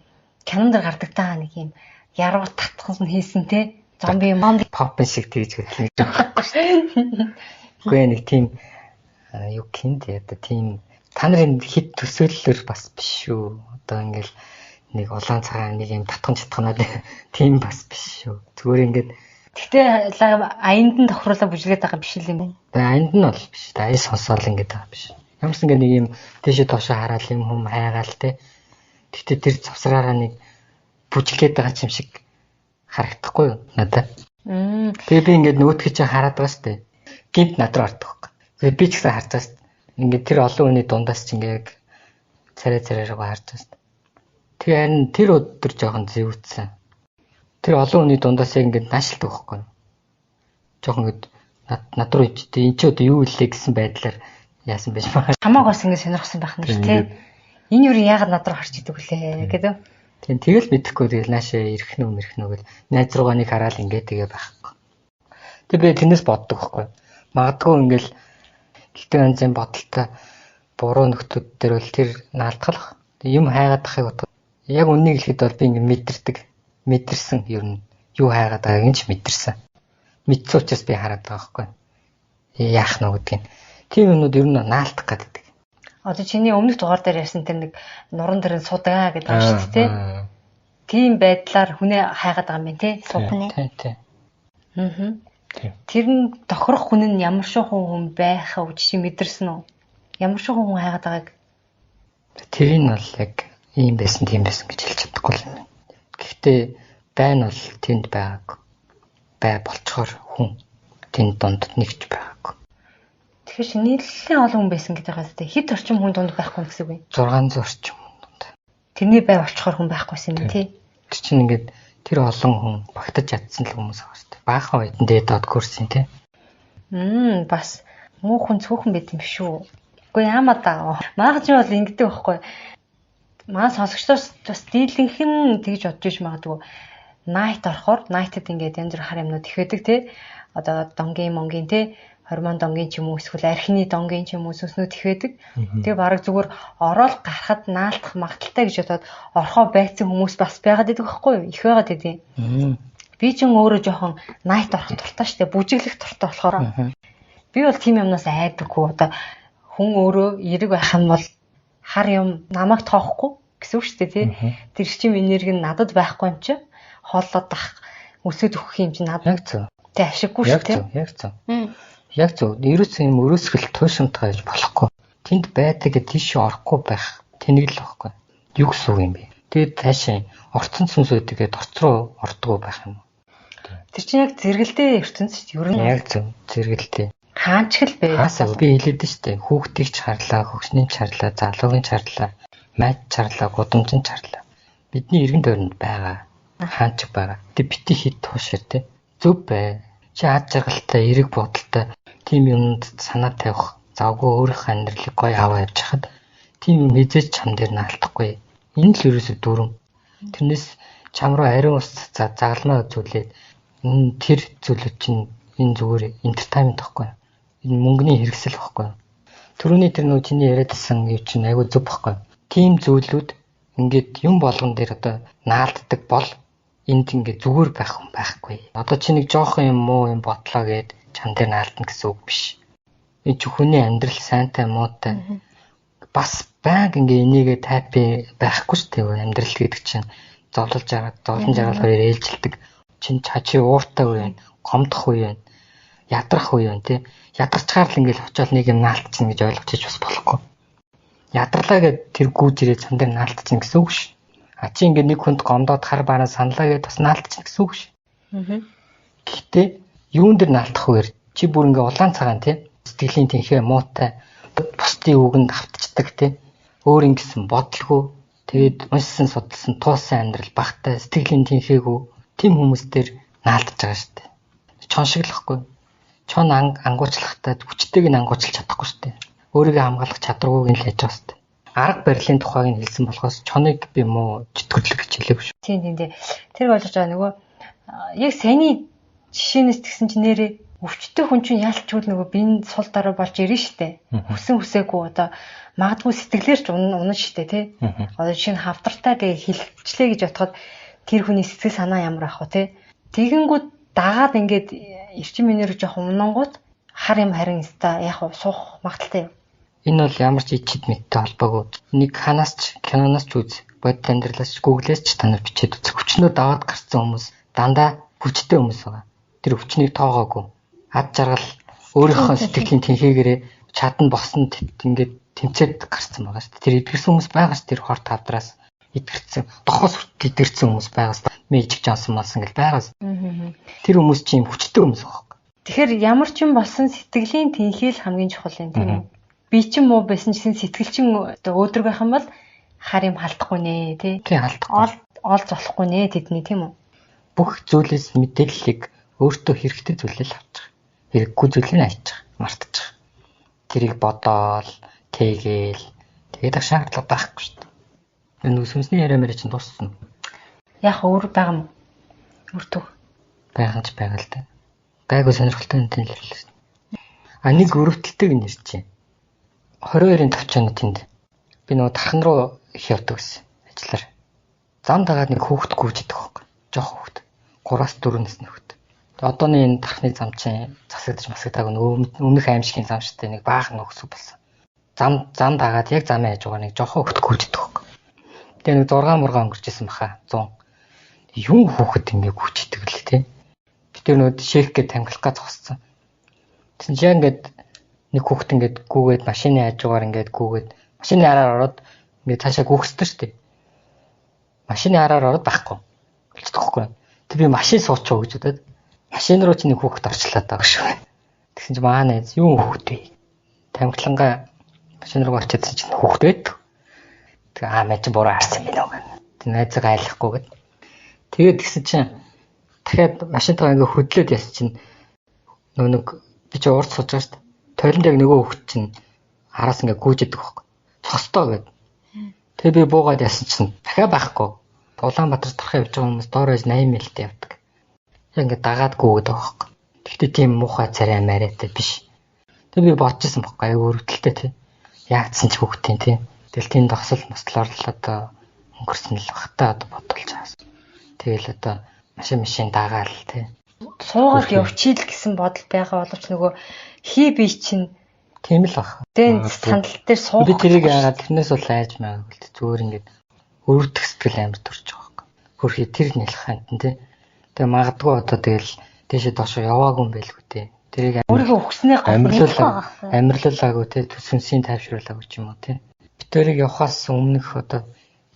кинонд гардаг таа нэг юм яруу татхан хийсэн тий. Зомби манд pop шиг тэгж хөдлөж байгаа шүү. Гэхдээ нэг тийм юу гинт яа тийм та нарын хит төсөөллөөр бас биш шүү. Одоо ингээл нэг улаан цагаан нэг юм татхан чатханаад тийм бас биш шүү. Зүгээр ингээд гэхдээ аянд нь тохируулаад бүжиглээд байгаа биш л юм байна. Тэгээ аянд нь бол биш. Аяа сонсоол ингээд байгаа биш. Ямарс ингээд нэг юм тийшээ доошоо хараад юм хүм хайгаал те. Гэхдээ тэр завсраараа нэг бүжиглээд байгаа юм шиг харагдахгүй юу надад. Тэгээ би ингээд нөгөөдгөө чи хараад байгаа шүү дээ. Гинт над руу ордог. Тэгээ би ч гэсэн харж байгаа шүү дээ. Ингээд тэр олон хүний дундаас ч ингээд царай-царайраа харж байгаа шүү дээ. Тэгээ харин тэр өдөр жоохон зэвүүцсэн. Тэр олон хүний дундаас яг ингээд наашилдаг байхгүй юу? Жоохон ингээд над руу ичтэй энэ ч одоо юу илээ гэсэн байдлаар яасан байж байгаа. Хамааг бас ингээд сонирхсан байх нь шүү дээ. Энэ юу яагаад над руу харж идэг вүлээ гэдэг. Тийм тэгэл мэдэхгүй тэгэл наашаа ирэх нүг гэл найз руугаа нэг хараад ингээд тэгээ байхгүй. Тэг би тэрнээс боддог байхгүй. Магадгүй ингээл гэлтэй анзын бодолтой буруу нөхдөд дээр бол тэр наалтгалах юм хайгаад ахыг боддог. Яг үннийг хэлэхэд бол би ингээд мэдэрдэг. Мэдэрсэн ер нь юу хайгаад байгааг нь ч мэдэрсэн. Мэдсэн учраас би хараад байгаа байхгүй. Яах нь гэдгийг. Тийм юмнууд ер нь наалтах гэдэг. Одоо чиний өмнөх дугаар дээр ярьсан тэр нэг нуран дээр суудаг гэдэг байна шүү дээ. Тийм байдлаар хүнээ хайгаад байгаа юм байна тий. Суугны. Тийм. Тэр нь тохирох хүн нь ямар шоухан хүн байхаа үжиж мэдэрсэн үү? Ямар шоухан хүн хайгаад байгааг. Тэрийг нь бол яг ийм байсан тийм байсан гэж хэлж чадахгүй юм. Гэхдээ байна бол тэнд байгааг. Бай болцохоор хүн тэнд донд нэгч байгаагүй. Тэгэхээр нийлэлээ олон хүн байсан гэдэг байгаа зү. Хэд орчим хүн донд байхгүй гэсэн үг вэ? 600 орчим хүн донд. Тэрний бай болцохоор хүн байхгүйсэн юм тий. Тэр чинь ингээд тэр олон хүн багтаж ядсан л хүмүүс байгаа шүү дээ. Баахан үедэн дээд доод курсын тий. Бас муухан цөөхөн байт юм шүү. Үгүй яамаа даа. Маах чи бол ингэдэг байхгүй. Маа сонсогчдоос бас дийлэнхэн тэгж бодож иж магадгүй. Найт орохоор найтад ингээд янз бүр хар юмнууд ихэдэг тий. Одоо донгийн монгийн тий. Хормон донгийн ч юм уу эсвэл архины донгийн ч юм уу сүнснүүд ихэдэг. Тэгээ бараг зүгээр ороод гарахад наалтах магадaltaй гэж бодоод орхоо байцсан хүмүүс бас байгаад байдаг байхгүй юу? Их байгаад байдیں۔ Би ч өөрөө жоохон найт орох дуртай штэ. Бүжиглэх дуртай болохоор. Би бол тийм юмнаас айдаггүй. Одоо хүн өөрөө эрэг байх юм бол хар юм намайг тоохгүй гэсэн үг штэ тий. Тэр чим энерги надад байхгүй юм чи хооллоод ах өсөд өгөх юм чи надад тий ашиггүй штэ. Яг зөв. Ерөөсөө юм өрөөсгөл туушинтай гэж болохгүй. Тэнд байдаг гэж тийш орохгүй байх. Тэнийг л байхгүй. Юу гэсэн үг юм бэ? Тэгээд таашаа орцсон сүнс үүдгээд орц руу ордгоо байх юм. Тэр чинь яг зэрэгэлдээ ертөнц шүү дээ. Ер нь яг зөв. Зэрэгэлдээ. Хаанч хэл бэ? Хаасаа би хэлээд нь шүү дээ. Хүүхдийг ч харлаа, хөгшнийг ч харлаа, залуугийн ч харлаа, майд ч харлаа, гудамжин ч харлаа. Бидний эргэн тойронд байгаа. Хаанч байгаа. Тэг бити хит туушэр те. Зөв бай. Чи ад жаргалтай, эрэг бодолтой тийм юмд санаа тавих, завгүй өөрийнхөө амьдралыг гоё аваа явж хахад тийм юм хизээч чам дээр наалтахгүй. Энэ л ерөөсө дүрм. Тэрнээс чам руу ариун ус загалмаа үзүүлээд тэр зүйлүүд чинь энэ зүгээр entertainment байхгүй. Энэ мөнгөний хэрэгсэл байхгүй. Түрүүний тэр нөө чиний яриадсан юу чинь айгүй зөв байхгүй. Тим зүйлүүд ингээд юм болгон дээр одоо наалддаг бол энд ингээд зүгээр байх хүн байхгүй. Одоо чи нэг жоохон юм муу юм бодлоо гэд чам дээр наалдна гэсэн үг биш. Энэ ч хүний амьдрал сайнтай муутай. Бас баян ингээ энийгээ тайпи байхгүй шүү дээ. Амьдрал гэдэг чинь зовлон жаргал хоёр ээлжилдэг. Чи ууртай үе байна, гомдох үе байна, ядрах үе байна тий. Ядарчгаар л ингээл очиод нэг юм наалтчихна гэж ойлгочих бас болохгүй. Ядарлаа гэд тэр гүйж ирээд чам дээр наалтчихна гэсэн үг ш. А чи ингээ нэг хүнд гомдоод хар бараа саналаа гэд бас наалтчихна гэсэн үг ш. Гэхдээ юун дээр наалтах вэ? Чи бүр ингээ улаан цагаан тий. Сэтгэлийн тэнхээ муутай бусдын үгэнд автчихдаг тий. Өөр ингэсэн бодлого тэгээд уншсан судалсан туусан амьдрал багтай сэтгэлийн тэнхээгүй тийм хүмүүс дээр наалдаж байгаа шүү дээ. Чон шиглэхгүй. Чон ангуучлахтай хүчтэйг нь ангуучлах чадахгүй шүү дээ. Өөрийгөө хамгаалах чадваргүйг нь л яаж байгаа шүү дээ. Арга барилын тухайг нь хэлсэн болохоос чоныг би муу чөтгөрлөг гэж хэлээгүй шүү. Тийм. Тэр болж байгаа нөгөө яг саяны жишээнээс тэгсэн чинь нэрээ өвчтөй хүн чинь яалчгүй нөгөө биеийн сул дараа болж ирнэ шүү дээ. Хүсэн хүсээгүй одоо магадгүй сэтгэлээр ч унана шүү дээ тий. Одоо жишээ нь хавтартай гэ хилчлээ гэж бодоход тэр хүний сэтгэл санаа ямар ах вэ тий. Тэгэнгүүт дагаад ингээд эрчим минерэ жоох унангууд хар юм харин өста яг суух магадaltaй. Энэ бол ямар ч ичид мэдтэй холбоогүй. Нэг ханаас ч киноноос ч үз, бодит амьдралаас ч Google-ээс ч та нар бичээд үзэх. Хүчнөө даваад гарсан хүмүүс дандаа хүчтэй хүмүүс байгаа. Тэр хүчнийг тоогоогүй. Ад жаргал өөрийнхөө сэтгэлийн тэнхээгээрээ чадан босон ингээд тэмцээд гарсан байгаа шүү дээ. Тэр идгэрсэн хүмүүс байгаа шүү. Тэр хорт хавдраас идгэрсэн, дохоос хүртэл идгэрсэн хүмүүс байгаа шүү. Мэжик Джонсон малсан гэж байгаа шүү. Тэр хүмүүс чинь хүчтэй хүмүүс байгаа. Тэгэхээр ямар ч юм болсон сэтгэлийн тэнхээл хамгийн чухал юм тийм үү? Би чинь муу байсан чинь сэтгэл чинь өөдрөг байх юм бол хар юм халдахгүй нэ тий. Тий халдахгүй. Олж болохгүй нэ тэдний тийм үү? Бүх зүйлээс мэдээллийг өөртөө хэрэгтэй зүйлээ авч байгаа. Хэрэггүй зүйлийг айчих, мартчих. Тэрийг бодоол, тэгээл тэгээд шаардлага байхгүй шүү дээ. Энэ сүнсний яриа мэрэ чинь дууссан. Яг өөр байгаа юм. Өртөг. Байгаа ч байгаа л да. Гайгүй сонирхолтой юм хэллээ. А нэг өрөвдөлтөйг нэрч чинь. 22-ын тавчааны тэнд би нөгөө тархан руу их явдаг гэсэн ажиллаар. Зам дагаад нэг хүүхэд гүйждэг байхгүй. Жох хүүхэд. 3-4 насны хүүхэд. Одооны энэ тархны зам чинь засагдаж масагдаагүй өмнөх аимшигын зам шүү дээ. Нэг баахан нөхсөв болсон. Зам дагаад яг замын хажуугаар нэг жоохон хүүхэд гүйждэг байхгүй. Тэгээ нэг 6 мургаа өнгөрч исэн баха 100. Юу хүүхэд ингэ гүйждэг л тий. Би тэр нөгөө шейх гээд тамхилах гэж зогссон. Тэгсэн чинь ингээд нэг хүүхэд ингээд гүүгээд машины хажуугаар ингээд гүүгээд машины араар ороод ингээд цаашаа гүйхсдэг шүү дээ. Машины араар ороод байхгүй. Болчихдохгүй. Тэг би машин суучих гэж бодоод машин руу чи нэг хүүхэд орчлаад байгаа шүү. Тэгсэн чинь маа найз юу хүүхэд вэ? Тамхилангаа машин руу орчихсан чинь хүүхэд байдаг. Тэг мэ чи буруу харсан байна уу? Тэг найзгаа айлахгүйгээд. Тэгээд тэгсэн чинь дахиад машинтаа ингээ хөдлөөд яс чинь нэг би чи урд сууж байгаа шүү дээ. Тойлонд яг нөгөө хүүхэд чинь араас ингээ гүйжэдэг байхгүй. Цостоо гэд. Тэгээ би буугаад ясан чинь дахиад байхгүй. Улаанбаатар тархаа явж байгаа хүмүүс доороос 80 милтэй явдаг. Яг ингээ дагаад гүйгээд байгаа байхгүй. Гэхдээ тийм муухай царай амаарайтай биш. Тэгээ би бодчихсон байхгүй. Аяг өрөвдөлтэй тий. Яагдсан ч хүүхдийн тий. Тэгэл тийм догсол мослоор л одоо өнгөрсөн л бахтаа одоо бодолж байгаа. Тэгэл одоо машин дагаал тий. Суугаад явчихил гэсэн бодол байгаа боловч нөгөө хий бие чинь тийм л баг. Дэн сандал дээр суух. Би тэрийг яагаад тэрнээс бол айж маяг л зүгээр ингээд өрөвдөх сэтгэл амар төрж байгаа юм. Хөрхий тэр нэлэх хантан тий. Тэгээ магадгүй одоо тэгэл тийшээ доошо яваагүй юм байлгүй тий. Тэрийг өөрийгөө өгснээ амирлуулаагүй тий. Сүнсийн тайвшруулаагүй ч юм уу тий. Битэрийг явахаас өмнөх одоо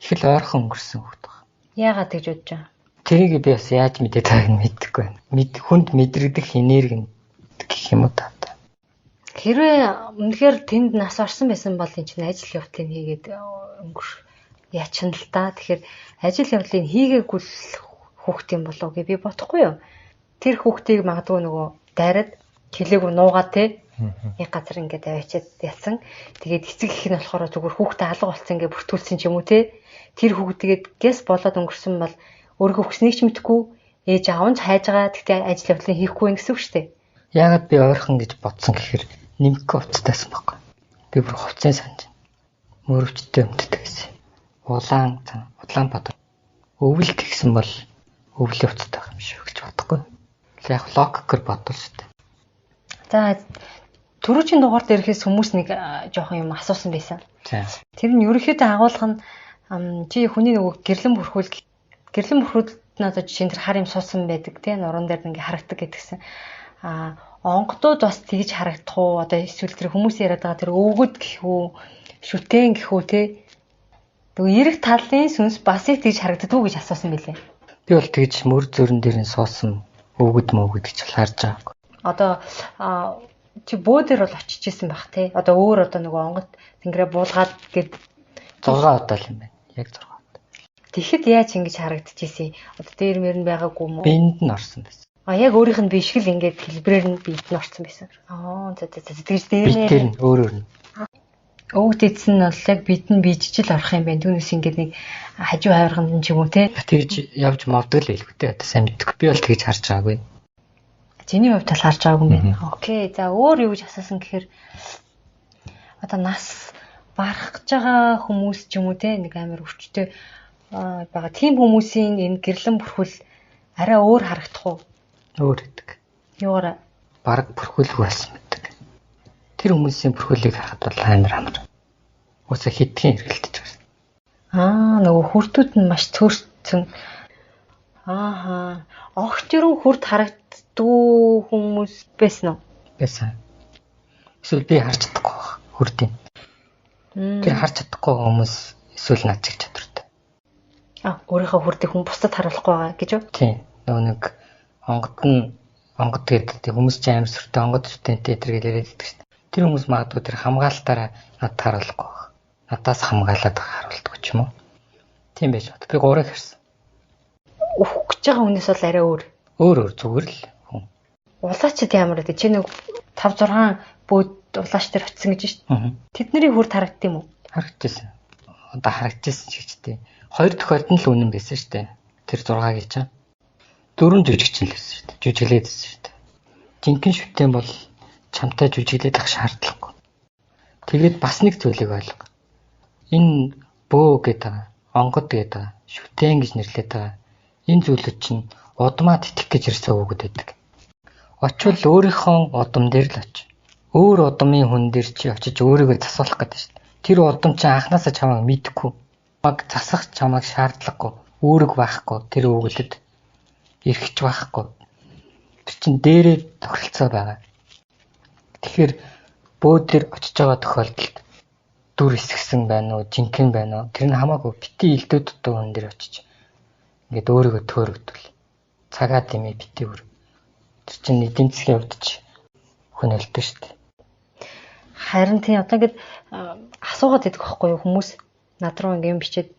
их л ойрхон өнгөрсөн хөлт баг. Яагаад гэж бодож байгаа? Тэрийг би бас яаж мэдээд байгааг нь мэдэхгүй байна. Хүнд мэдрэгдэх энерги гэх юм уу та. Хэрвээ үнэхээр тэнд нас орсон байсан бол энэ чинь ажил явдлыг хийгээд яачин л та. Тэгэхээр ажил явдлыг хийгээгүй хүүхд юм болов уу гэж би бодохгүй юу. Тэр хүүхдийг магадгүй нөгөө дайраад хилээгүй нуугаад те нэг газар ингээд аваачаад ялсан. Тэгээд эцэг их нь болохоор зүгээр хүүхдээ алга болсон ингээд бүртгүүлсэн ч юм уу те. Тэр хүүхдгээд гэс болоод өнгөрсөн бол өөрийнхөө хүснэг ч мэдхгүй ээж аав нь хайж байгаа гэхдээ ажил явдлын хийхгүй байх гэсэн үг шүү дээ. Яагаад би ойрхон гэж бодсон гэхээр нэмэх хувцастайсан байхгүй. Би бүр хувцсын санаж мөрөвчтэй өмддөг гэсэн. Улаанбаатар. Өвөл гэсэн бол өвлийн хувцастай юм шиг гэж бодохгүй. Яг логикээр бодвол шүү дээ. За түрүүчийн дугаард ирэхээс хүмүүс нэг жоохон юм асуусан байсан. Тэр нь ерөнхийдөө агуулга нь чи хүний нөгөө гэрлэн бүрхүүл надад жишээ нь тэр хар юм суусан байдаг тийм нуруунд дээр ингээ харагдаг гэдгсэн. Онгодууд бас тэгж харагдах уу? Одоо эсвэл тэр хүмүүс яриад байгаа тэр өвгөд гэх үү, шүтэн гэх үү те. Тэгээ эрэг талын сүнс бас их тэгж харагддаг уу гэж асуусан байлээ. Би бол тэгж мөр зөрөн дээр нь суусан өвгөд гэж харж байгаа. Одоо чи бөөдөр бол очиж исэн баг те. Одоо өөр одоо нөгөө онгод тэнгэрээ буулгаад гээд 6 удаа л юм байна. Яг 6 удаа. Тэгэхэд яаж ингэж харагдчихсэн? Одоо дээр мөр нь байгаагүй юм уу? Биед нь орсон байсан. Яг өөрийнх нь биш гэл ингээд хэлбэрээр нь биед нь орсон байсан. Тэгж дээр нь өөр нь. Өвгд эдсэн нь бол яг биед нь бийжижил орох юм байна. Түүнээс ингээд нэг хажуу хайрганд нь ч юм уу те. Тэгж явж мовдөг л байлгүй те. Одоо сайн мэдгүй. Би бол тэгж харж байгаагүй. Чиний хувьд тал харж байгаагүй юм байна. Окей. За өөр юу гэж асуусан гэхээр одоо нас барах гэж байгаа хүмүүс ч юм уу те нэг амар өвчтэй байгаа. Тийм хүмүүсийн энэ гэрлэн бүрхүүл арай өөр харагдах уу? Өөр гэдэг. Юугаар бараг бүрхүүлэг байсан гэдэг. Тэр хүмүүсийн бүрхүүлийг харахад бол амар. Уусаа хитгэн эргэлдэж байна. Нөгөө хүртүүд нь маш цөөрцөн. Огт ерөн хүрд харагддгүй хүмүүс байсан уу? Байсан. Эсвэл би харж чадахгүй байх хүрдийн. Тэр харж чадахгүй хүмүүс эсвэл наад чиг чадвартай. Өөрийнхөө хүрдийг хүн бусдад харуулахгүй байгаа гэж үү? Тийм. Нөгөө нэг онгод гэдэг хүмүүс ч амар сүртэй онгод сүртэнтэй тэр гэлээд байдаг шүү дээ. Тэр хүмүүс магадгүй тэр хамгаалтаараа надад харуулахгүй байх. Надаас хамгаалаад харуулдаг ч юм уу. Тийм байж бод. Би 3-ыг харсан. Өөх гэж байгаа хүнээс бол арай өөр. Өөр зүгээр л хүн. Улаачд ямар гэдэг чи нэг 5-6 бөөд улаач тэр очисон гэж шүү дээ. Тэдний хүрд харагдд юм уу? Харагдчихсан. Одоо харагдчихсан ч гэжтэй. 2 тохиолдолд нь л үнэн байсан шүү дээ. Тэр 6 гэж чам. 4 жүжигчин л байсан шүү дээ. Жүжиглээд байсан шүү дээ. Жинхэнэ шүтэн бол чамтай жүжиглээд ах шаардлагагүй. Тэгээд бас нэг зүйлийг ойлго. Энэ бөө гэдэг онгод гэдэг шүтэн гэж нэрлэдэг байгаа. Энэ зүйлүүд чинь удмаа тэтэх гэж ирсэн өгöd байдаг. Очвол өөрийнхөө удам дээр л оч. Өөр удмын хүн дээр чи очиж өөрийгөө засуулах гэдэг шүү дээ. Тэр удам чинь анханасаа чамайг мэдхгүй. Mag засах чамайг шаардлагагүй. Өөрөг байхгүй тэр өгөлөд эрхэж байхгүй. Тэр чинь дээрээ тохиролцоо байгаа. Тэгэхээр бөөдөр очиж байгаа тохиолдолд дүр эсгсэн байна уу, жинхэнэ байна уу? Тэр нь хамаагүй бити илдүүд дутуу хүн дээр очиж ингээд өөрийгөө төөрөгдөл. Цагаа дэмий бити өөр. Тэр чинь эдийн засгийн хувьд ч хөнөөлдөг шүү дээ. Харин тийм одоо ингээд асуугаад идэх байхгүй юу хүмүүс над руу ингээд юм бичээд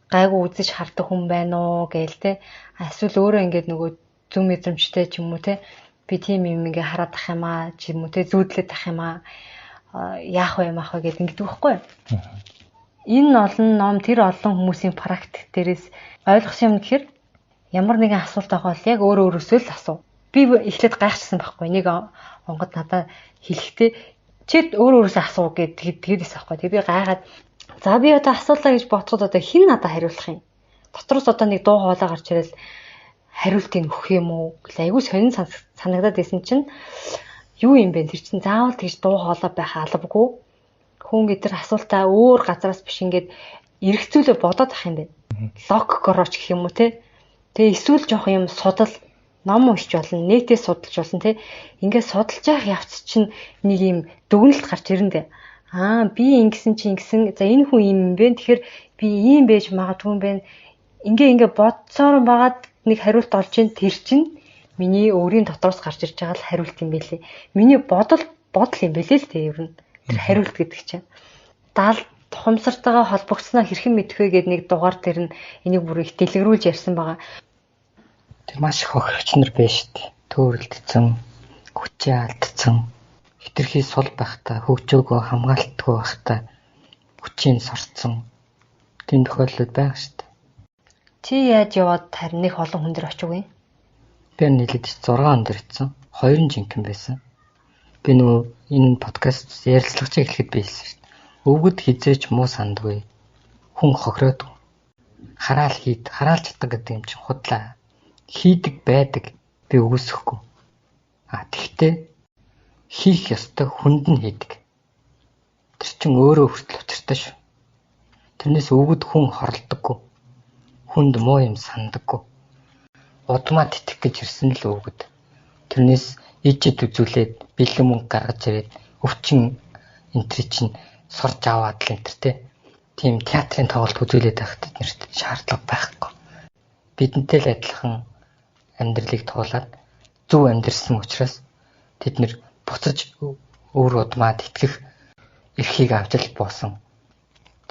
гайгүй үзэж хардаг хүн байна уу гээл те. Эсвэл өөрөө ингээд нөгөө зүг мэдрэмжтэй ч юм уу те. Би тийм юм ингээ хараад ах юм аа ч юм уу те зүүдлээд ах юм аа яах вэ гэдэг ингэдэг байхгүй юу? Энэ олон ном тэр олон хүмүүсийн практик дээрээс ойлгосон юм гэхээр ямар нэгэн асуулт байгаа бол яг өөрөөсөө л асуу. Би эхлээд гайхчихсан байхгүй нэг онгод надад хэлэхдээ чи өөрөөсөө асуу гэдгийгээс байхгүй. Тэг би гайхаад за би одоо асуулаа гэж бодоход одоо хэн надад хариулах юм? Дотроос одоо нэг дуу хоолой гарч ирэл хариултыг өгөх юм уу? Айгүй сонин санагдаад байсан чинь юу юм бэ? Тэр чинь заавал тэгж дуу хоолой байх албагүй. Хүн гэдэр асуултаа өөр газараас биш ингээд эргэцүүлээ бодоод ах юм бэ. Логикорооч гэх юм уу те. Тэгээ эсвэл жоох юм судал ном уншиж болно, нэтээс судалж болно те. Ингээд судалж явах явц чинь нэг юм дүгнэлт гарч ирэндээ. Би ингэсэн чи ингэсэн. За энэ хүн юм бэ. Тэгэхээр би ийм байж магадгүй юм бэ. Ингээ бодсоор байгаад нэг хариулт олж ийн тэр чинь миний өөрийн дотроос гарч ирж байгаа л хариулт юм байлээ. Миний бодол юм байлээ л дээ ер нь. Тэр хариулт гэдэг чинь. Даал тухамсартайгаа холбогдсноо хэрхэн мэдэх вэ гэдэг нэг дугаар дээр нь энийг бүр их дэлгэрүүлж ярьсан байгаа. Тэр маш их хохирогч нар байж шүү дээ. Төөрөлдсөн, хүчээ алдсан, хитрхий сул байхдаа хөгжөөгөө хамгаалтгүй байхдаа хүчийг сорцсон. Тийм тохиолдлууд байгаа шүү дээ. Чи яаж яваад харин нэг олон хүн дээр очив? Би нийлээд 6 он дээр ирсэн. 2 нь жинхэнэ байсан. Би нөгөө энэ подкаст ярилцлагч эхлэхэд би хэлсэн шүү дээ. Өвгөд хизээч муу сандгүй. Хүн хохироод хараал чаддаг гэдэг юм чинь худлаа. Хийдэг байдаг би үгүйсэхгүй. Тэгтээ хийх ёстой хүнд нь хийдэг. Тэр чинь өөрөө хүртэл учиртай шүү. Тэрнээс өвгөд хүн хорлдоггүй. Хүнд муу юм сандаггүй. Удмаа тэтэх гэж ирсэн л өвгөд. Тэрнээс ичэд үзүүлээд бэлэн мөнгө гаргаж ирээд өвчин энтри чинь сурж аваад л энтертэй. Тийм театрын тоглолт үзүүлээд байхад нэрт шаардлага байхгүй. Бидэнтэй л адилхан амьдралыг туулаад зөв амьдрсан учраас тэд нэр буцаж өөр удмаад итгэх эрхийг авч л буусан.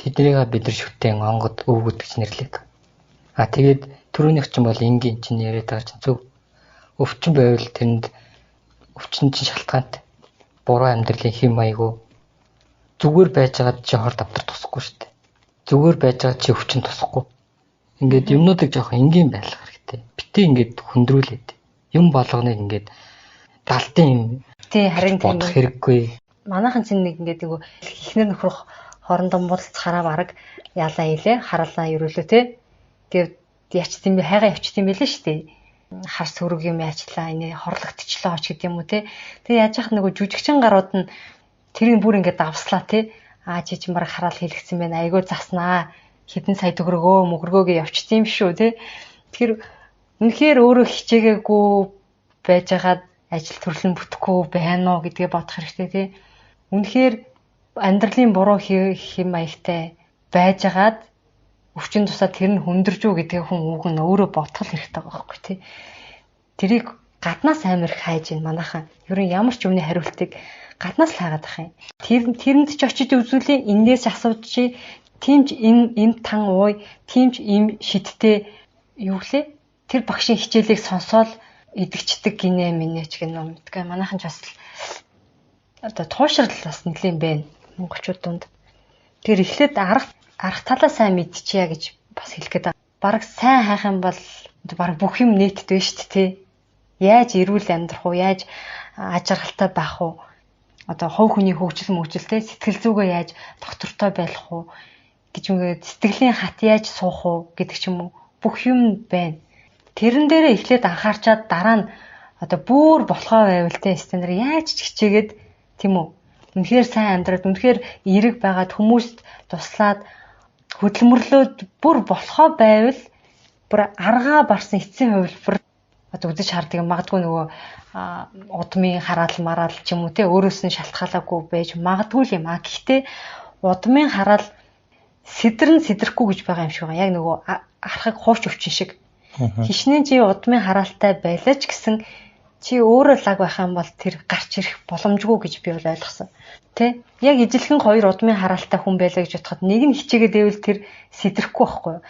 Тэднийг бид нар шүтэн онгод өвгөд гэж нэрлэдэг. Тэгээд түрүүнийх чинь бол энгийн чинь яриад байгаа чинь зөв. Өвчин байвал тэнд өвчин чинь шалтгаантай. Буруу амьдралын хэм маяггүй. Зүгээр байж байгаа чи хорд автар тусахгүй шүү дээ. Зүгээр байж байгаа чи өвчин тусахгүй. Ингээд юмнуудыг жоох энгийн байлгах хэрэгтэй. Битээ ингээд хөндрүүлээд. Юм болгоныг ингээд далтын юм. Тий харин тийм хэрэггүй. Манайхан чинь нэг ингээд нөгөө ихнэр нөхрөх хоорондоо муудалцахаараа бараг яалаа илээ хараалаа ерөөлөө те. Тэгээд яач тийм бэ хайгаа явчих тийм байлээ шүү дээ. Хар сүрэг юм яачлаа энэ хорлогдчихлоо ч гэдэм үү те. Тэгээд яаж яах нөгөө жүжигчин гарууд нь тэрийг бүр ингээд давслаа те. Чи чинь бараг хараал хэлгцэн байна. Айгуу заснаа. Хэдэн сая төгрөгөө мөгрөгөөгээ явчихсан юм шүү те. Тэр үнэхээр өөрөө хичээгээгүй байжгаад ажил төрлөн бүтэхгүй байна уу гэдгээ бодох хэрэгтэй те. Үнэхээр амьдралын буруу хэм маягтай байжгаад өвчин тусаад тэр нь хүндэрж үү гэдгийг хүн үгэн өөрөө бодох хэрэгтэй байгаа байхгүй тий. Тэрийг гаднаас амар их хайж ийн манайхан. Ер нь ямар ч юмны хариултыг гаднаас л хайгаад ах юм. Тэрэнд ч очиж үзүүлээ, энээс асууж чи тиймч энэ тан ууй, тиймч ийм шидтэй юу гэлээ? Тэр багшийн хичээлийг сонсоод идэгчдэг гинэ минь ч гэнэ юм. Тэгэхээр манайхан ч бас одоо туушрал бас нэлийн байна монголчууд дунд. Тэр эхлээд арга талаа сайн мэдчихье гэж бас хэлэх гээд байна. Бараг сайн хайх юм бол бараг бүх юм нийтдээ шүү дээ. Яаж эрүүл амьдрах уу? Яаж ажиргалтай байх уу? Одоо хувь хүний хөгжил мөгжилтэй сэтгэл зүгээ яаж доктортой байх уу? Гэж ингээд сэтгэлийн хат яаж суух уу гэдэг ч юм уу. Бүх юм байна. Тэрэн дээрээ эхлээд анхаарчаад дараа нь одоо бүр болохоо байвал те стандар яаж ч хичээгээд тийм үү? Үнэхээр сайн амьдраад үнэхээр эерэг байгаад хүмүүст туслаад хөдөлмөрлөөд бүр болохоо байвал бүр аргаа барсан эцсийн хувилбар одоо үзэж харддаг магадгүй нөгөө удмын хараал мараал ч юм уу те өөрөөс нь шалтгаалаагүй байж магадгүй юм гэхдээ удмын хараал сэдрэхгүй гэж байгаа юм шиг байгаа. Яг нөгөө архаг хууч өвчин шиг хишнээ чи удмын хараалтай байлаа ч гэсэн чи өөрөө лаг байх юм бол тэр гарч ирэх боломжгүй гэж би бол ойлгосон. Тэ? Яг ижилхэн хоёр удмын хараалтай хүн байлаа гэж бодоход нэг нь хичээгээд байвал тэр сэдрэхгүй байхгүй юу?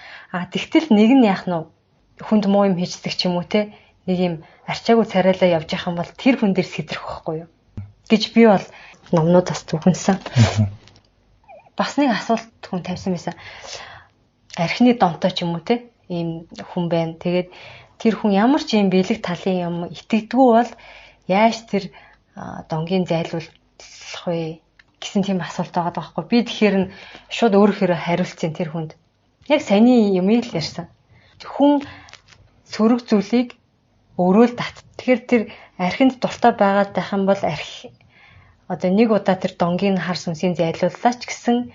Тэгтэл нэг нь яах нь хүнд муу юм хийждэг ч юм уу те? Нэг юм арчаагүй царайлаа явж явах юм бол тэр хүн дээр сэдрэх байхгүй юу? Гэж би бол номнуудаас зүгэнсэн. Бас нэг асуулт хүн тавьсан байсан. Архины донтой ч юм уу те? Ийм хүн байна. Тэгээд тэр хүн ямар ч юм бэлэг талын юм итгэдэггүй бол яаж тэр донгийн зайлуулах вэ гэсэн тийм асуулт байгаа байхгүй. Би тэгэхээр нь шууд өөрөөрөө хариулцیں тэр хүнд. Яг саяны юмыг л ярьсан. Хүн сөрөг зүйлийг өөрөө л тат. Тэгэхээр тэр архинд дуртай байгаад байх юм бол архи одоо нэг удаа тэр донгийн хар сүнсийн зайлууллаа ч гэсэн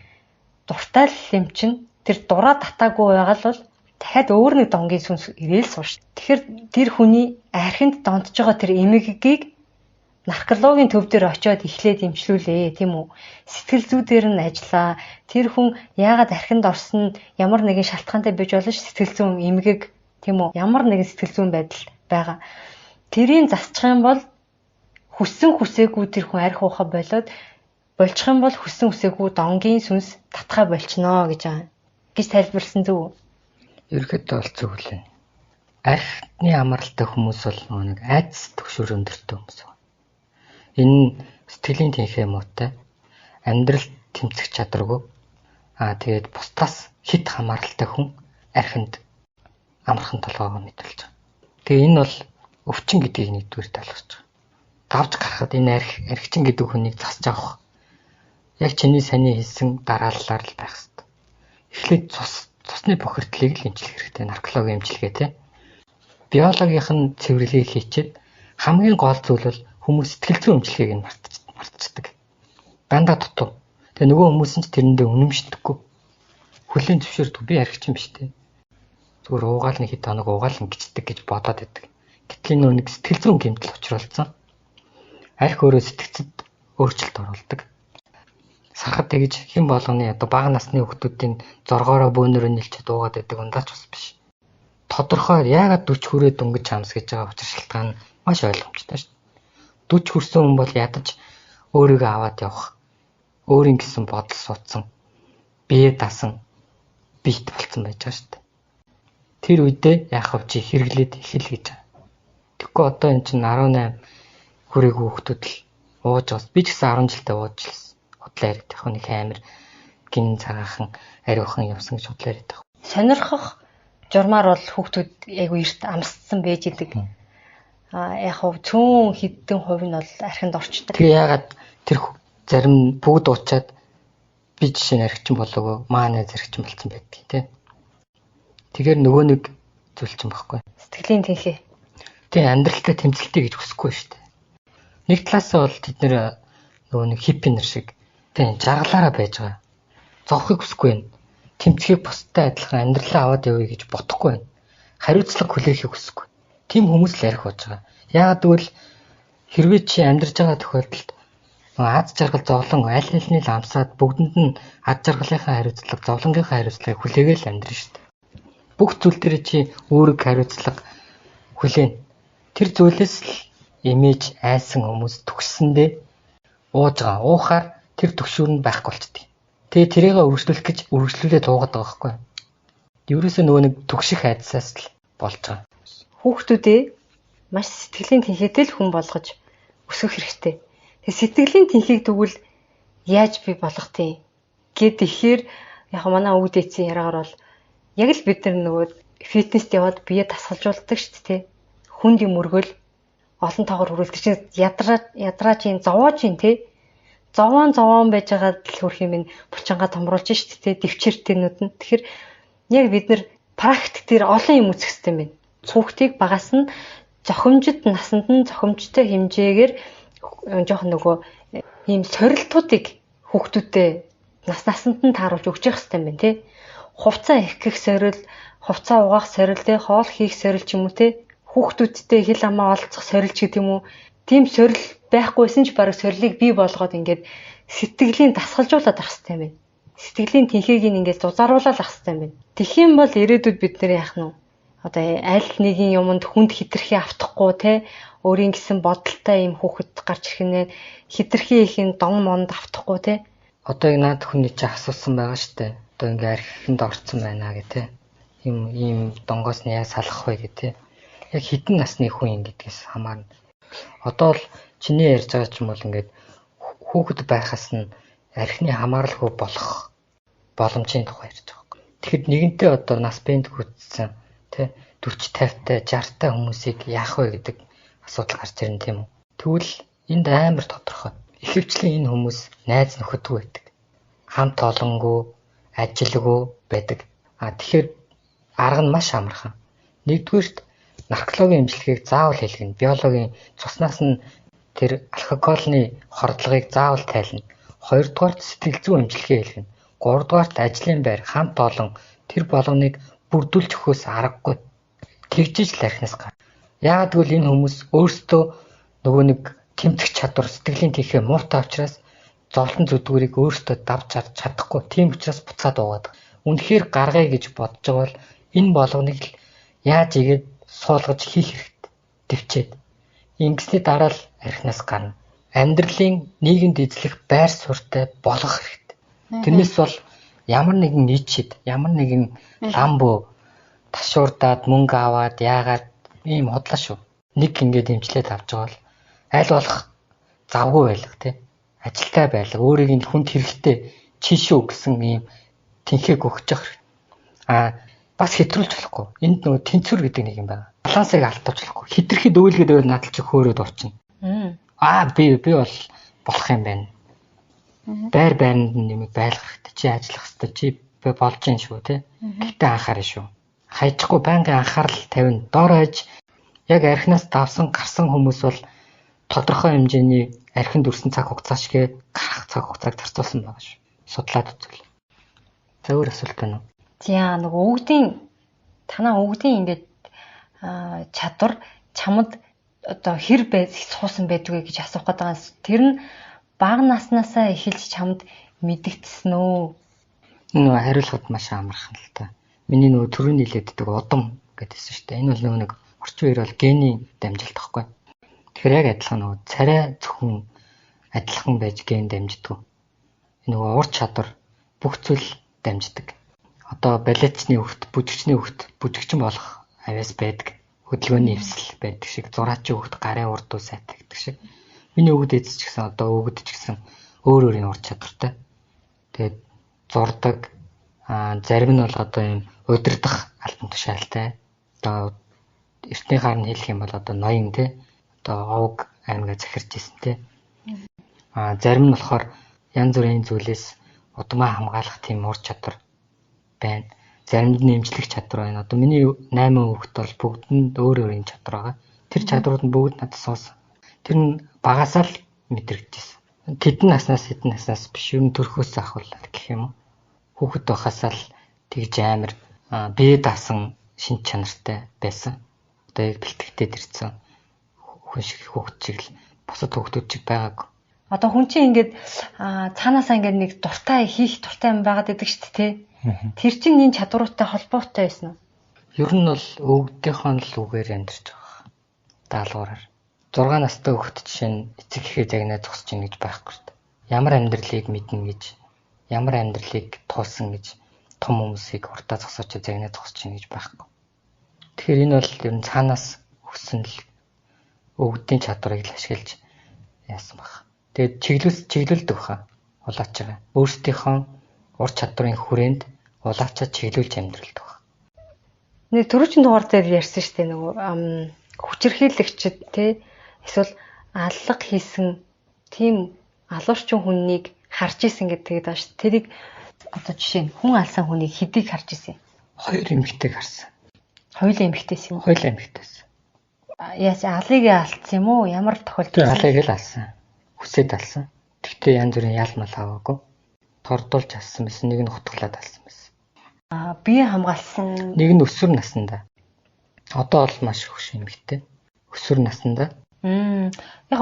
дуртай л юм чинь тэр дураа татаагүй байгаа л бол дахиад өөр нэг донгийн сүнс ирээл сууш. Тэгэхээр тэр хүний архинд донтож байгаа тэр эмгэгийг наркологийн төв дээр очиод эхлээд имчлүүлээ тийм үү. Сэтгэл зүйдээр нь ажиллаа. Тэр хүн яагаад архинд орсон ямар нэгэн шалтгаантай байж болно ш сэтгэл зүйн эмгэг тийм үү. Ямар нэгэн сэтгэл зүйн байдал байгаа. Тэрийг засчих юм бол хүссэн хүсээгүй тэр хүн архи ухаа болоод болчих юм бол хүссэн хүсээгүй донгийн сүнс татхаа болчихноо гэж байгаа. Гэж тайлбарласан зөв үү? Ерөөхдөө бол зөв лээ. Архины амралтай хүмүүс бол нэг айдас төгшөр өндөртэй хүмүүс байна. Энэ сэтгэлийн тэнхээ муутай, амьдрал тэмцэх чадваргүй. Тэгээд бусдаас хит хамааралтай хүн архинд амархан толгойг мэдрэлж байгаа. Тэгээ энэ бол өвчин гэдгийг нэгдүгээр талхаж байгаа. Давж гарахад энэ архичин гэдэг хүнийг засаж авах. Яг чиний саний хэлсэн дарааллаар л байх хэрэгтэй. Эхлээд цусны бохирдлыг л эмчлэх хэрэгтэй. Наркологийн эмчилгээ тий. Биологийнх нь цэвэрлэгийг хийчихэд хамгийн гол зүйл бол хүмүүс сэтгэл зүйн эмчилгээг нь мартчихдаг. Дандаа дутуу. Тэгээ нөгөө хүмүүс нь ч тэрэндээ үнэмшдэггүй. Хүлээн зөвшөөрдөг. Би архичин биш тий. Зүгээр уугаал нэг хэд хоног уугаал ингэждэг гэж бодоод байдаг. Гэтэл нөө нэг сэтгэл зүйн гэмтэл учруулсан. Арх өөрөө сэтгцэд өөрчлөлт оруулдаг. Сахад тэгж хэн болгоны одоо бага насны хүүхдүүдийн зоргоороо бөөнөрөө нэлчээд уугаад байдаг ундаач бас биш. Тодорхой яагаад 40 хүрээд өнгөж хамс гэж байгаа учир шалтгаан нь маш ойлгомжтой шүү дээ. 40 хүрсэн хүн бол ядаж өөрийгөө аваад явах. Өөрийн гэсэн бодол суудсан. Бие дасан бит болцсон байж байгаа шүү дээ. Тэр үедээ яах вэ чи хэрэглээд ихэл гэж байгаа. Тэгэхгүй одоо эн чинь 18 хүрээгүй хүүхдүүд л ууж бас би ч гэсэн 10 жилдээ ууж лсэн. Худлаа яриад байх нэг амир гин цагаахан ариухан явсан гэж худлаа яриад байх. Сонирхох журмаар бол хүүхдүүд айгу эрт амсцсан байж идэг. Яг хав цөөн хэдэн хувь нь бол архинд орчдөг. Тэгээ яагаад тэр зарим бүгд уучаад би жишээ нь архичин болоогүй маанаа зэрэгчин болцсон байдаг тий. Тэгэхээр нөгөө нэг зүйл чинь баггүй. Сэтгэлийн тэнхээ. Тэгээ амьдралтай тэмцэлтэй гэж хүсэхгүй шүү дээ. Нэг талаасаа бол тэд нөгөө нэг хиппи нар шиг тий жаргалаараа байж байгаа. Зовхыг хүсэхгүй байна. Тэмцэхийг бусдад адилхан амьдралаа аваад явъя гэж бодохгүй байна. Хариуцлага хүлээхийг хүсэхгүй. Тим хүмүүс л арх болж байгаа. Яагаад гэвэл хэрвээ чи амьдарч байгаа тохиолдолд аз жаргал зовлон аль алины л амсаад бүгдэнд нь аз жаргалынхаа хариуцлага, зовлонгийнхаа хариуцлагыг хүлээгээл амьдрын шүү дээ. Бүх зүйл дээр чи өөрөг хариуцлага хүлээн. Тэр зүйлээс л имиж айсан хүмүүс төгссөндөө ууж байгаа. Уухаар тэр төгшүүр нь байхгүй болчихдээ. Тэгээ тэрийг үргэлжлүүлээд уугаад байгаа байхгүй. Ерөөсөө нөгөө нэг төгших айдсаас л болж байгаа. Хүүхдүүдээ маш сэтгэлийн тэнхээтэй л хүн болгож өсгөх хэрэгтэй. Тэгээ сэтгэлийн тэнхийг тэгвэл яаж бий болгох тийм гэд ихээр яг манай өвд эцсийн яриагаар бол яг л бид нар нөгөө фитнест яваад бие дасгалжуулдаг шүү дээ. Хүнд юм өргөл олон тоогоор хөрүүлдэг чинь ядраач юм зовоож юм тий. Зовоон байж байгаа л хөрх юм булчингаа томруулж шүү дээ. Дэвчээртэнүүд нь. Тэгэхээр яг бид нар практик дээр олон юм үзэх хэрэгтэй юм байна. Хүүхдийг багаас нь зохимжит насанд нь зохимжтой хэмжээгээр жоохон нөгөө ийм сорилтуудыг хүүхдүүдэд насанд нь тааруулж өгч явах хэрэгтэй юм байна тий. Хувцас ихгэх сорил, хувцас угаах сорил тий, хоол хийх сорил ч юм уу тий. Хүүхдүүдтэй хил амаа олцох сорилч гэдэг юм уу. Тийм сорил байхгүйсэн ч бараг сорилыг бий болгоод ингээд сэтгэлийн дасгалжуулаад ах хэрэгтэй юм байна. Сэтгэлийн тэнхийг ингээд зузааруулаад ах хэрэгтэй юм байна. Тэгхийн бол ирээдүйд бид нар яах нь одоо аль нэгэн юмд хүнд хитрхи автахгүй те өөрийн гэсэн бодолтой юм хүүхэд гарч ирхнээ хитрхи ихэн дон монд автахгүй те. Одоо яг наад хүний чи асуусан байгаа штэ. Одоо ингээ архинд орцсон байна гэх те. Ийм донгоос нь яаж салах вэ гэх те. Яг хэдэн насны хүн юм гэдгээс хамаарна. Одоо л чиний ярьж байгаа ч юм бол ингээд хүүхэд байхаас нь архины хамааралгүй болох боломжийн тухай ярьж байгаа. Тэгэхэд нэгэнтээ одоо нас бэнд хүрсэн тэ 40 50-тай 60-тай хүмүүсийг яах вэ гэдэг асуудал гарч ирнэ тийм үү. Тэгвэл энд амар тодорхой. Ихэвчлэн энэ хүмүүс найз нөхөдгүй байдаг. Хамт олонгүй, ажилгүй байдаг. Тэгэхээр арга нь маш амархан. Нэгдүгээрт наркологийн эмчилгээг заавал хийлгэнэ. Биологийн цуснаас нь тэр алкоголны хордлогыг заавал тайлна. Хоёрдугаарт сэтгэл зүйн эмчилгээ хийлгэнэ. Гуравдугаарт ажлын байр, хамт олон тэр болгоныг бүрдүүлж өгөхөөс аргагүй. Тэгжиж л архинаас гар. Яагаад гэвэл энэ хүмүүс өөрсдөө нөгөө нэг тэмцэх чадвар, сэтгэлийн тэнхээ муутай учраас зовлон зүдгүүрийг өөрсдөө давж чадахгүй. Тийм учраас буцаад уугаад. Үнэхээр гаргая гэж бодож байгаа бол энэ болгоныг л яаж игээд суулгаж хийх хэрэгтэй. Төвчээд. Ингэсний дараа л архинаас гарна. Амьдралын нийгэмд эзлэх байр суурьтай болгох хэрэгтэй. Тэрнээс бол ямар нэгэн нийчид, ямар нэгэн ламбо ташуурдаад мөнгө аваад яагаад ийм хотлоо шүү. Нэг ингэж эмчлээд авч байгаа бол аль болох завгүй байлга тий. Ажилтай байлга, өөрийг нь хүнд хэрэгтэй чи шүү гэсэн ийм тэнхэг өгч явах. бас хэтрүүлж болохгүй. Энд нөгөө тэнцвэр гэдэг нэг юм байна. Балансыг алдаж болохгүй. Хитрхи дүүлгээд байвал надад чи хөөрөөд орчин. Би бол болох юм байна. Байранд нэмийг байлгах хэрэгтэй. Чи ажиллах хэрэгтэй. Чи болж юм шүү те. Гэтэ анхаарна шүү. Хайчихгүй байнгын анхаарал тавина. Доор хаяж яг архинаас давсан гарсан хүмүүс бол тодорхой хэмжээний архинд үрсэн цаг хугацаа шигээ гарах цаг хугацааг зарцуулсан байгаа шүү. Судлаад үзвэл. За өөр асуулт байна уу? За нөгөө танаа өгдийн ингээд чадвар чамд одоо хэр суусан байдгүй гэж асуух гээд байгаа. Тэр нь бага наснаасаа эхэлж чамд мэдэгдсэн үү? Нөгөө хариулахад маш амархан л та. Миний нөгөө түрүүний хэлээддэг удам гэдээсэн шүү дээ. Энэ бол нөгөө нэг орчин үеэр бол гений дамжилт тахгүй. Тэгэхээр яг адилхан нөгөө царай зөвхөн адилхан байж ген дамждаг. Нөгөө ур чадвар бүх зүйл дамждаг. Одоо балетчны хөвгт, бүжигчний хөвгт, бүжигчин болох авяас байдаг. Хөдөлгөөний эвсэл байдаг шиг, зураачийн хөвгт гарын урд уу сайтай гэдэг шиг. Миний хөвгт эзэж гисэн одоо хөвгт ч гэсэн өөр өөрийн ур чадвартай. Тэгээд зурдаг, зарим нь бол одоо юм удирдах альбан тушаалтай. Одоо эртний харн хэлэх юм бол одоо ноён те. Одоо овг аймгаа захирч ирсэн те. Зарим нь болохоор янз бүрийн зүйлээс удмаа хамгаалах тийм ур чадвар байна. Заримд нэмжлэх чадвар байна. Одоо миний 8 хүүхэд бол бүгд нь өөр өөр юм чадвар байгаа. Тэр чадварууд нь бүгд надад суусан. Тэр нь багасаа л мэдрэгдэжсэн. Тэдэн наснаас биш ер нь төрхөөс ахвал гэх юм уу. Хүүхэд байхасаа л тэгж амар бие даасан шин чанартай байсан. Одоо яг бэлтгэгдээд ирсэн хүн шиг хүүхэд шиг л бусад хүүхдүүд шиг байгаагүй. Одоо хүн чинь ингээд цаанаасаа ингээд нэг дуртай хийх дуртай юм байгаад байдаг шүү дээ тий. Тэр чинь энэ чадваруудтай холбоотой байсан уу? Ер нь бол өвгдийнхөө л үгээр амьдарч байгаа. Даалгавраар. 6 настай хүүхэд жишээ нь эцэг эхээ загнаа зогсож ийн гэж байхгүй шүү дээ. Ямар амьдралыг мэднэ гэж, ямар амьдралыг туулсан гэж том хүмүүсийг уртаа зогсооч загнаа зогсож ийн гэж байхгүй. Тэгэхээр энэ бол ер нь цаанаас өгсөн л өвгдийн чадварыг л ашиглаж яасан баг. Тэгээд чиглүүлдэг хаа улаач байгаа. Өөрсдийнхөө ур чадварын хүрээнд улаачаа чиглүүлж амьдралдаг баг. Нэг түрүүчийн дугаар дээр ярьсан шүү дээ нөгөө хүчирхийлэгчд те эсвэл аллах хийсэн тийм алуурчин хүннийг харж исэн гэдэг байгаа шүү. Тэрийг одоо жишээ нь хүн алсан хүнийг хэдийг харж исэн? 2 эмэгтэйг харсан. Хоёул эмэгтэйс юм уу? Хоёул эмэгтэйс. Яаж алыг алдсан юм уу? Ямар тохиолдолд? Алыг л алсан. Хүсээд алсан. Тэгтээ янз бүрийн яалмал аваагүй. Тордуулж алсан байсан. Нэг нь хутглаад алсан байсан. Бие хамгаалсан. Нэг нь өсвөр наснда. Одоо бол маш хөвш эмэгтэй. Өсвөр наснда. Яг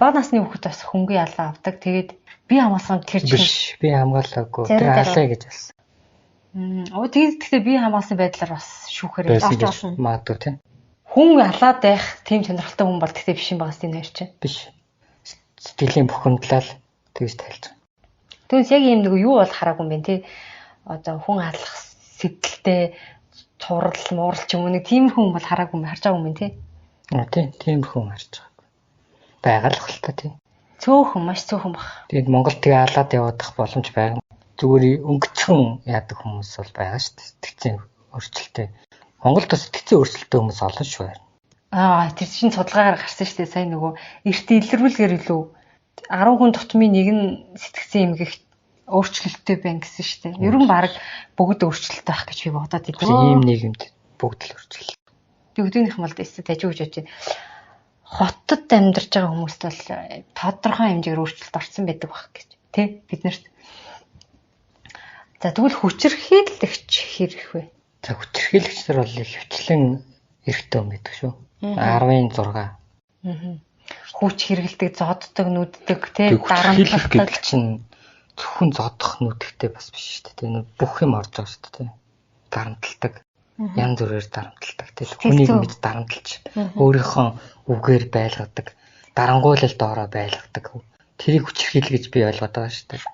бага насны хүүхэд бас хөнгөн ялаа авдаг. Тэгээд бие хамгаалсан тэр чинь биш. Бие хамгаалаагүй. Тэр алаа гэж алсан. Тэгээд бие хамгаалсан байдлаар бас шүүхээр авч олно. Магадгүй тийм. Хүн алаад байх тийм сонирхолтой хүн бол тэгтээ биш юм багс тийм нэр чинь. Биш. Сэтгэлийн бухимдлал тэгж тайлж байгаа. Түүнээс яг юм нэг юу бол хараагүй юм бэ тий. Одоо хүн алах сэтгэлтэй цуврал муурал ч юм уу нэг тийм хүн бол хараагүй юм харж байгаа юм тий. Тийм хүн харж байгаа. Байгаль хэл та тий. Цөөхөн маш цөөхөн баг. Тэгээд Монгол тэгээ алаад явах боломж байгаа. Зүгээр өнгөцхөн яадаг хүмүүс бол байгаа шүү дээ. Сэтгцэн өөрчлөлттэй. Монголд бас сэтгцэн өөрчлөлттэй хүмүүс олон шүү байна. Тэр чинь судалгаагаар гарсан шүү дээ. Сайн нөгөө эрт илэрүүлгээр илүү 10 хүн тутмын нэг нь сэтгцэн эмгэх өөрчлөлттэй байна гэсэн шүү дээ. Ер нь баг бүгд өөрчлөлттэй байх гэж би бодоод идэв. Ийм нийгэмд бүгд л өөрчлөлт. Төгдөнийх юм бол дэстэй тажиг гэж бодож байна. Хотод амьдарч байгаа хүмүүст бол тодорхой хэмжээгээр өөрчлөлт орсон байдаг баг гэж тий биднэрт. За тэгвэл хүчирхийлэгч хэрэг вэ? За хүчирхийлэгчдэр бол хвчлэн эрэгтэй хүн байдаг шүү. 10-6. Хүч хэрэгэлдэг, зоддог, нүддэг, тий дарамтлах гэдэг чинь зөвхөн зодох нүдэгтэй бас биш шүү дээ. Бүх юм орж байгаа шүү дээ. Дарамталдаг. Янз бүрээр дарамталдаг. Хүнийг мэдж дарамтлж өөрийнхөө үгээр байлгадаг. Дарангуйлал доороо байлгадаг. Тэрийг хүчирхийлэл гэж би ойлгоод байгаа шүү дээ.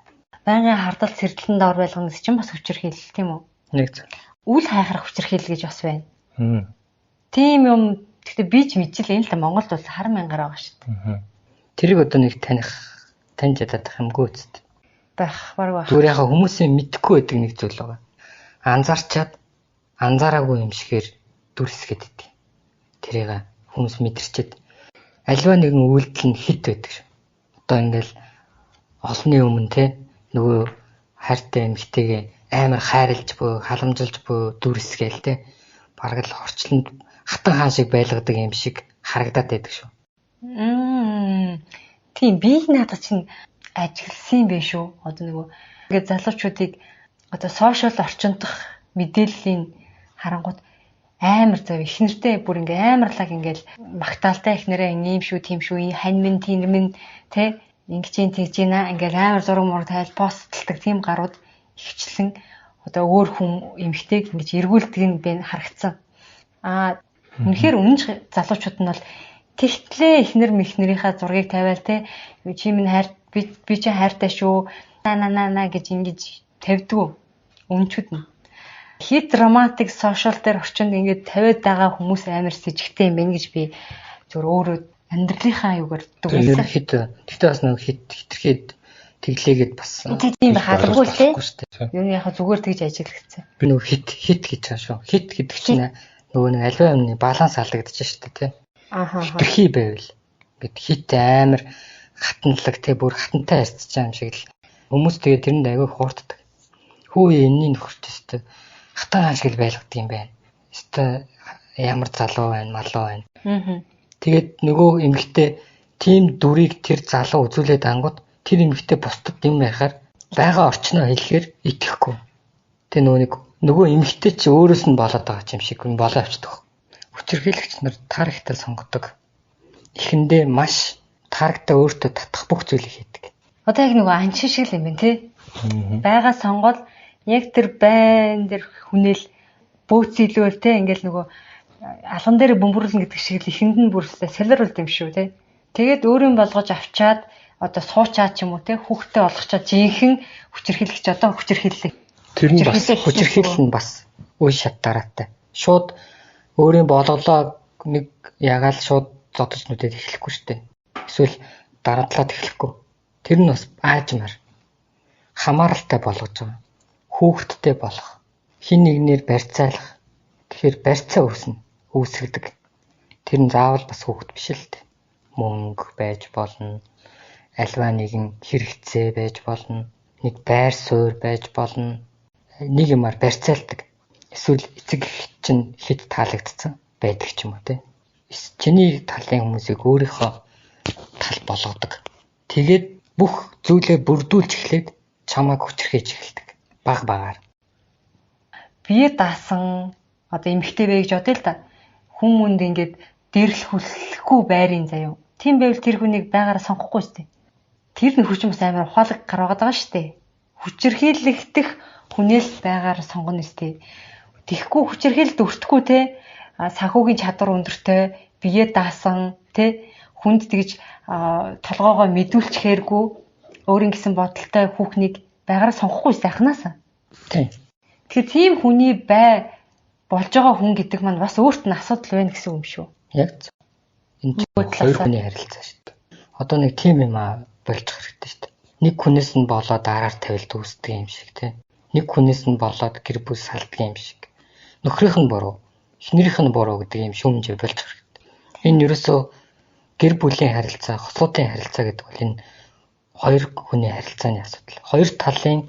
Байнгын хардал сэрдэлэн доор байлгана гэсэн чинь бас хүчирхийлэл тийм үү? Нэг зөв. Үл хайхрах хүчирхийлэл гэж бас байна. Тийм юм гэхдээ би ч мэдчихлээ энэ л Монголд бол хар мянгаар байгаа шүү дээ. Тэрийг одоо нэг таньж ядах юмгүй үст. Байх бараг байх. Зүгээр яхаа хүмүүсийн мэдхгүй байдаг нэг зүйл байгаа. Анзаарчаад анзаараагүй юм шигээр дүрсгээд идэг. Тэрийг хүмүүс мэдэрчээд альва нэгэн үйлдэл нь хит байдаг шүү. Одоо ингээл олонний өмнө те нөгөө хайртай эмэгтэйгээ амар хайрлж буй, халамжилж буй дүрсгээл те бараг л орчлонд хатан хаан шиг байлгадаг юм шиг харагдаад байдаг шүү. Тийм би надад чинь ажигласан юм бэ шүү. Одоо нөгөө ингээд залуучуудыг одоо сошиал орчин дах мэдээллийн харангууд амар зав ихнэртэй бүр ингээ амарлаг ингээл магтаалтай ихнэрээ ийм шүү, тийм шүү, хань минь, тийм минь те ингэж юм тийж ийна ингээл амар зураг мураг тайл постлдаг тийм гарууд ихчлэн одоо өөр хүн эмгтэйг ингэж эргүүлдэг нь би харагдсан. Үнэхээр үнэн залуучууд нь бол тэгтлээ ихнэр мэхнэрийнхаа зургийг тавиал те чи минь хайр би чи хайртай шүү на гэж ингэж тавьдгүй өмнчүүд нь. Хит драматик сошиал дээр орчинд ингэж тавиад байгаа хүмүүс амар сэжигтэй юм байна гэж би зөв өөрөө амьдралынхаа юугаар дүгнсэн. Тэгтээ бас нэг хитрхэд тэглээгээд бас тийм хаалгагүй те. Юу яхаа зүгээр тэгж ажиглагдсан. Би нөгөө хит гэж байгаа шүү. Хит гэдэг чинь нөгөө нэг аливаа юмны баланс алдагдаж штэ те. Хитрхи байвал гэд хит амар хатналаг те бүр хатантай харьцаж байгаа юм шиг л хүмүүс тэгээ тэрэнд аягүй хуурддаг. Хөөе энэний нөхөрт өстө хатан хаан шиг л байлгадаг юм байна. Өстө ямар залуу байна, малуу байна. Тэгээд нөгөө эмэгтэй тийм дүрийг тэр залуу үзүүлээд ангууд тэр эмэгтэй бусдад юм байхаар байгаа орчноо хэлэхээр итгэхгүй. Тэ нөгөө эмэгтэй чи өөрөөс нь болоод байгаа юм шиг болоо авчдаг. Хүчирхийлэгч нар тарихтаа сонгодог. Эхэндээ маш тарихтаа өөртөө татах бүх зүйлийг хийдэг. Одоо яг нөгөө анчин шиг л юм байна тий. Бага сонгол яг тэр байн дээр хүнэл бөөцөлөөл те ингээл нөгөө алган дээр бөмбөрлөн гэдэг шиг л ихэнд нь бүрсээ солируулд юм шүү те. Тэгээд өөрийн болгож авчаад одоо суучаад ч юм уу те хүүхдээ болгочоод жинхэнэ хүчирхийлэгч одоо хүчирхийллэг. Тэр нь бас хүчирхийлэл нь бас үе шат дараатай. Шууд өөрийн болголоо нэг ягаал шууд зодож нүдэд эхлэхгүй штэ. Эсвэл дараадлаад эхлэхгүй. Тэр нь бас аажмаар хамааралтай болгож байгаа. Хүүхэдтэй болох, хин нэгнээр барьцаалах. Тэгэхээр барьцаа үүсгдэг. Тэр нь заавал бас хүүхэд биш л дээ. Мөнгө байж болно. Альва нэгэн хэрэгцээ байж болно. Нэг байр суурь байж болно. Нэг юмар барьцаалдаг. Эсвэл эцэг эх чинь хэд таалагдсан байдаг ч юм уу те. Чиний талын хүмүүсийг өөрийнхөө тал болгодог. Тэгээд бүх зүйлээ бүрдүүлж эхлээд чамайг хүчрхээж эхэлдэг. Багаар. Бие даасан одоо эмхтэй бай гэж бодъё л да. Хүмүүнд ингээд дэрлэхгүй байрын заяа. Тийм байвал тэр хүнийг байгаараа сонгохгүй шүү дээ. Тэр нь хүчин бас амар ухаалаг гаргаад байгаа шүү дээ. Хүчирхийлэгдэх хүнээс байгаараа сонгоно шүү дээ. Тэгэхгүй хүчирхийлэлд өртөхгүй те санхүүгийн чадвар өндөртэй бие даасан те хүнд тэгж толгоогоо мэдүүлчихээргүй өөрийн гэсэн бодолтой хүүхнийг байгаараа сонгохгүй сайхнаасаа. Тийм. Тэгэхээр тийм хүний бай болж байгаа хүн гэдэг маань бас өөрт нь асуудал байна гэсэн юм шүү. Яг. Энэ хоёр хүний харилцаа шүү дээ. Одоо нэг тийм юм болж хэрэгтэй шүү дээ. Нэг хүнээс нь болоод араар тавилд үүсдэг юм шиг тийм. Нэг хүнээс нь болоод гэр бүл салдаг юм шиг. Нөхрийнх нь буруу, эхнэрийнх нь буруу гэдэг юм шүүмжээ болж хэрэгтэй. Энэ ерөөсөө гэр бүлийн харилцаа, хосуудын харилцаа гэдэг бол энэ хоёр хүний харилцааны асуудал. Хоёр талын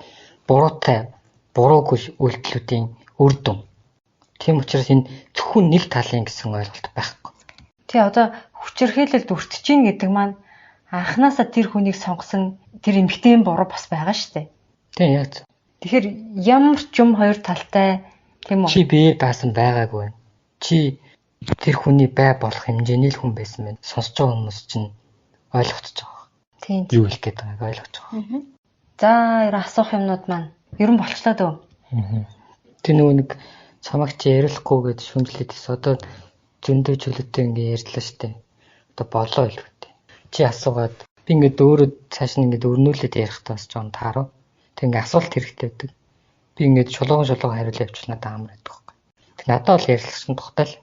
буруугүй үйлдэлүүдийн үр дүн. Тийм учраас энэ зөвхөн нэг талын гэсэн ойлголт байхгүй. Тий одоо хүчирхийлэлд өртөж гин гэдэг маань анханасаа тэр хүнийг сонгосон тэр эмэгтэйн буруу бас байгаа шүү дээ. Тийм яаж. Тэгэхээр ямар ч юм хоёр талтай тийм үү? Чи бие даасан байгаагүй. Чи тэр хүний бай болох хэмжээний л хүн байсан байна. Сонсож байгаа хүмүүс чинь ойлгоцож байгаа. Тийм. Юу хэлэх гээд байгааг ойлгож байгаа. За асуух юмнууд маань ер нь болчлоо дөө. Тэр нөгөө нэг чамайг чи яриулахгүй гэж шүмжлээд ирсэн. Одоо зөндөө чөлөөтэй ингээ ярьлаа штэ. Одоо болоо илүү дээ. Чи асуугаад би ингээд өөрөө цааш нь ингээд өрнүүлээд ярих таас жоон таарав. Тэг ингээ асуулт хэрэгтэй байдаг. Би ингээд шулууган хариулаа явуул надад амар байдаг байхгүй. Тэг надад бол ярилцсан тухтай л.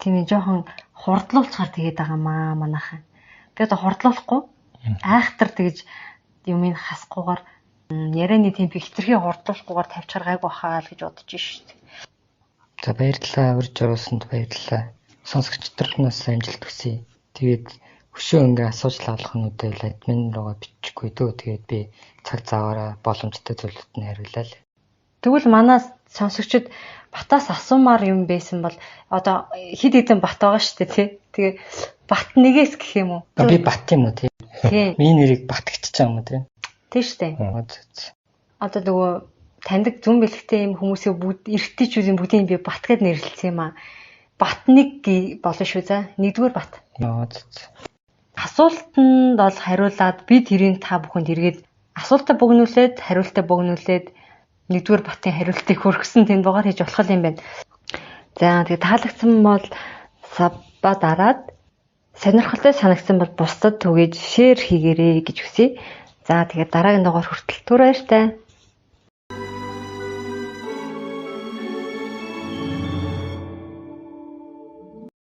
Тийм ээ жоохон хурдлуулцгаар тэгээд байгаа маа манайхан. Би одоо хурдлуулахгүй айхтар тэгж юмыг хасахгүйгээр ярианы темп хитрхи хурдлуулахгүйгээр тавьчихар гайг бахаа л гэж бодож шүү дээ. За баярлалаа. Урьж оруулсанд баярлалаа. Сонсогчдоос амжилт хүсье. Тэгээд өшөө ингээ асууж лаалах нь үдэл админ руугаа бичихгүй дөө. Тэгээд би цаг заваараа боломжтой зүйлүүд нь хариулаа л. Тэгвэл манай сонсогчид Батаас асуумаар юм байсан бол одоо хэд хэдэн бат байгаа шүү дээ тий. Тэгээ бат нэгээс гэх юм уу? Би бат юм уу тий? Тий. Миний нэрийг батгчиж байгаа юм уу тий? Тий шүү дээ. За. Одоо нөгөө таньдаг зүүн бэлгтэй юм хүмүүсээ эрэгтэйчүүдийн бүгдийг би бат гэд нэрлэлсэн юм аа. Бат нэг болно шүү за. Нэгдүгээр бат. Асуултанд бол хариулаад би тэрийг та бүхэнд эргээд асуултаа богинуулээд хариултаа богинуулээд нэгдүгээр батын хариултыг хөргсөн тэнд дугаар хийж болох юм байна. За тэгээ таалагдсан бол сабба дараад сонирхолтой санагдсан бол бусдад түгээж шеэр хийгээрэй гэж хүсье. За тэгээ дараагийн дугаар хүртэл түр баяртай.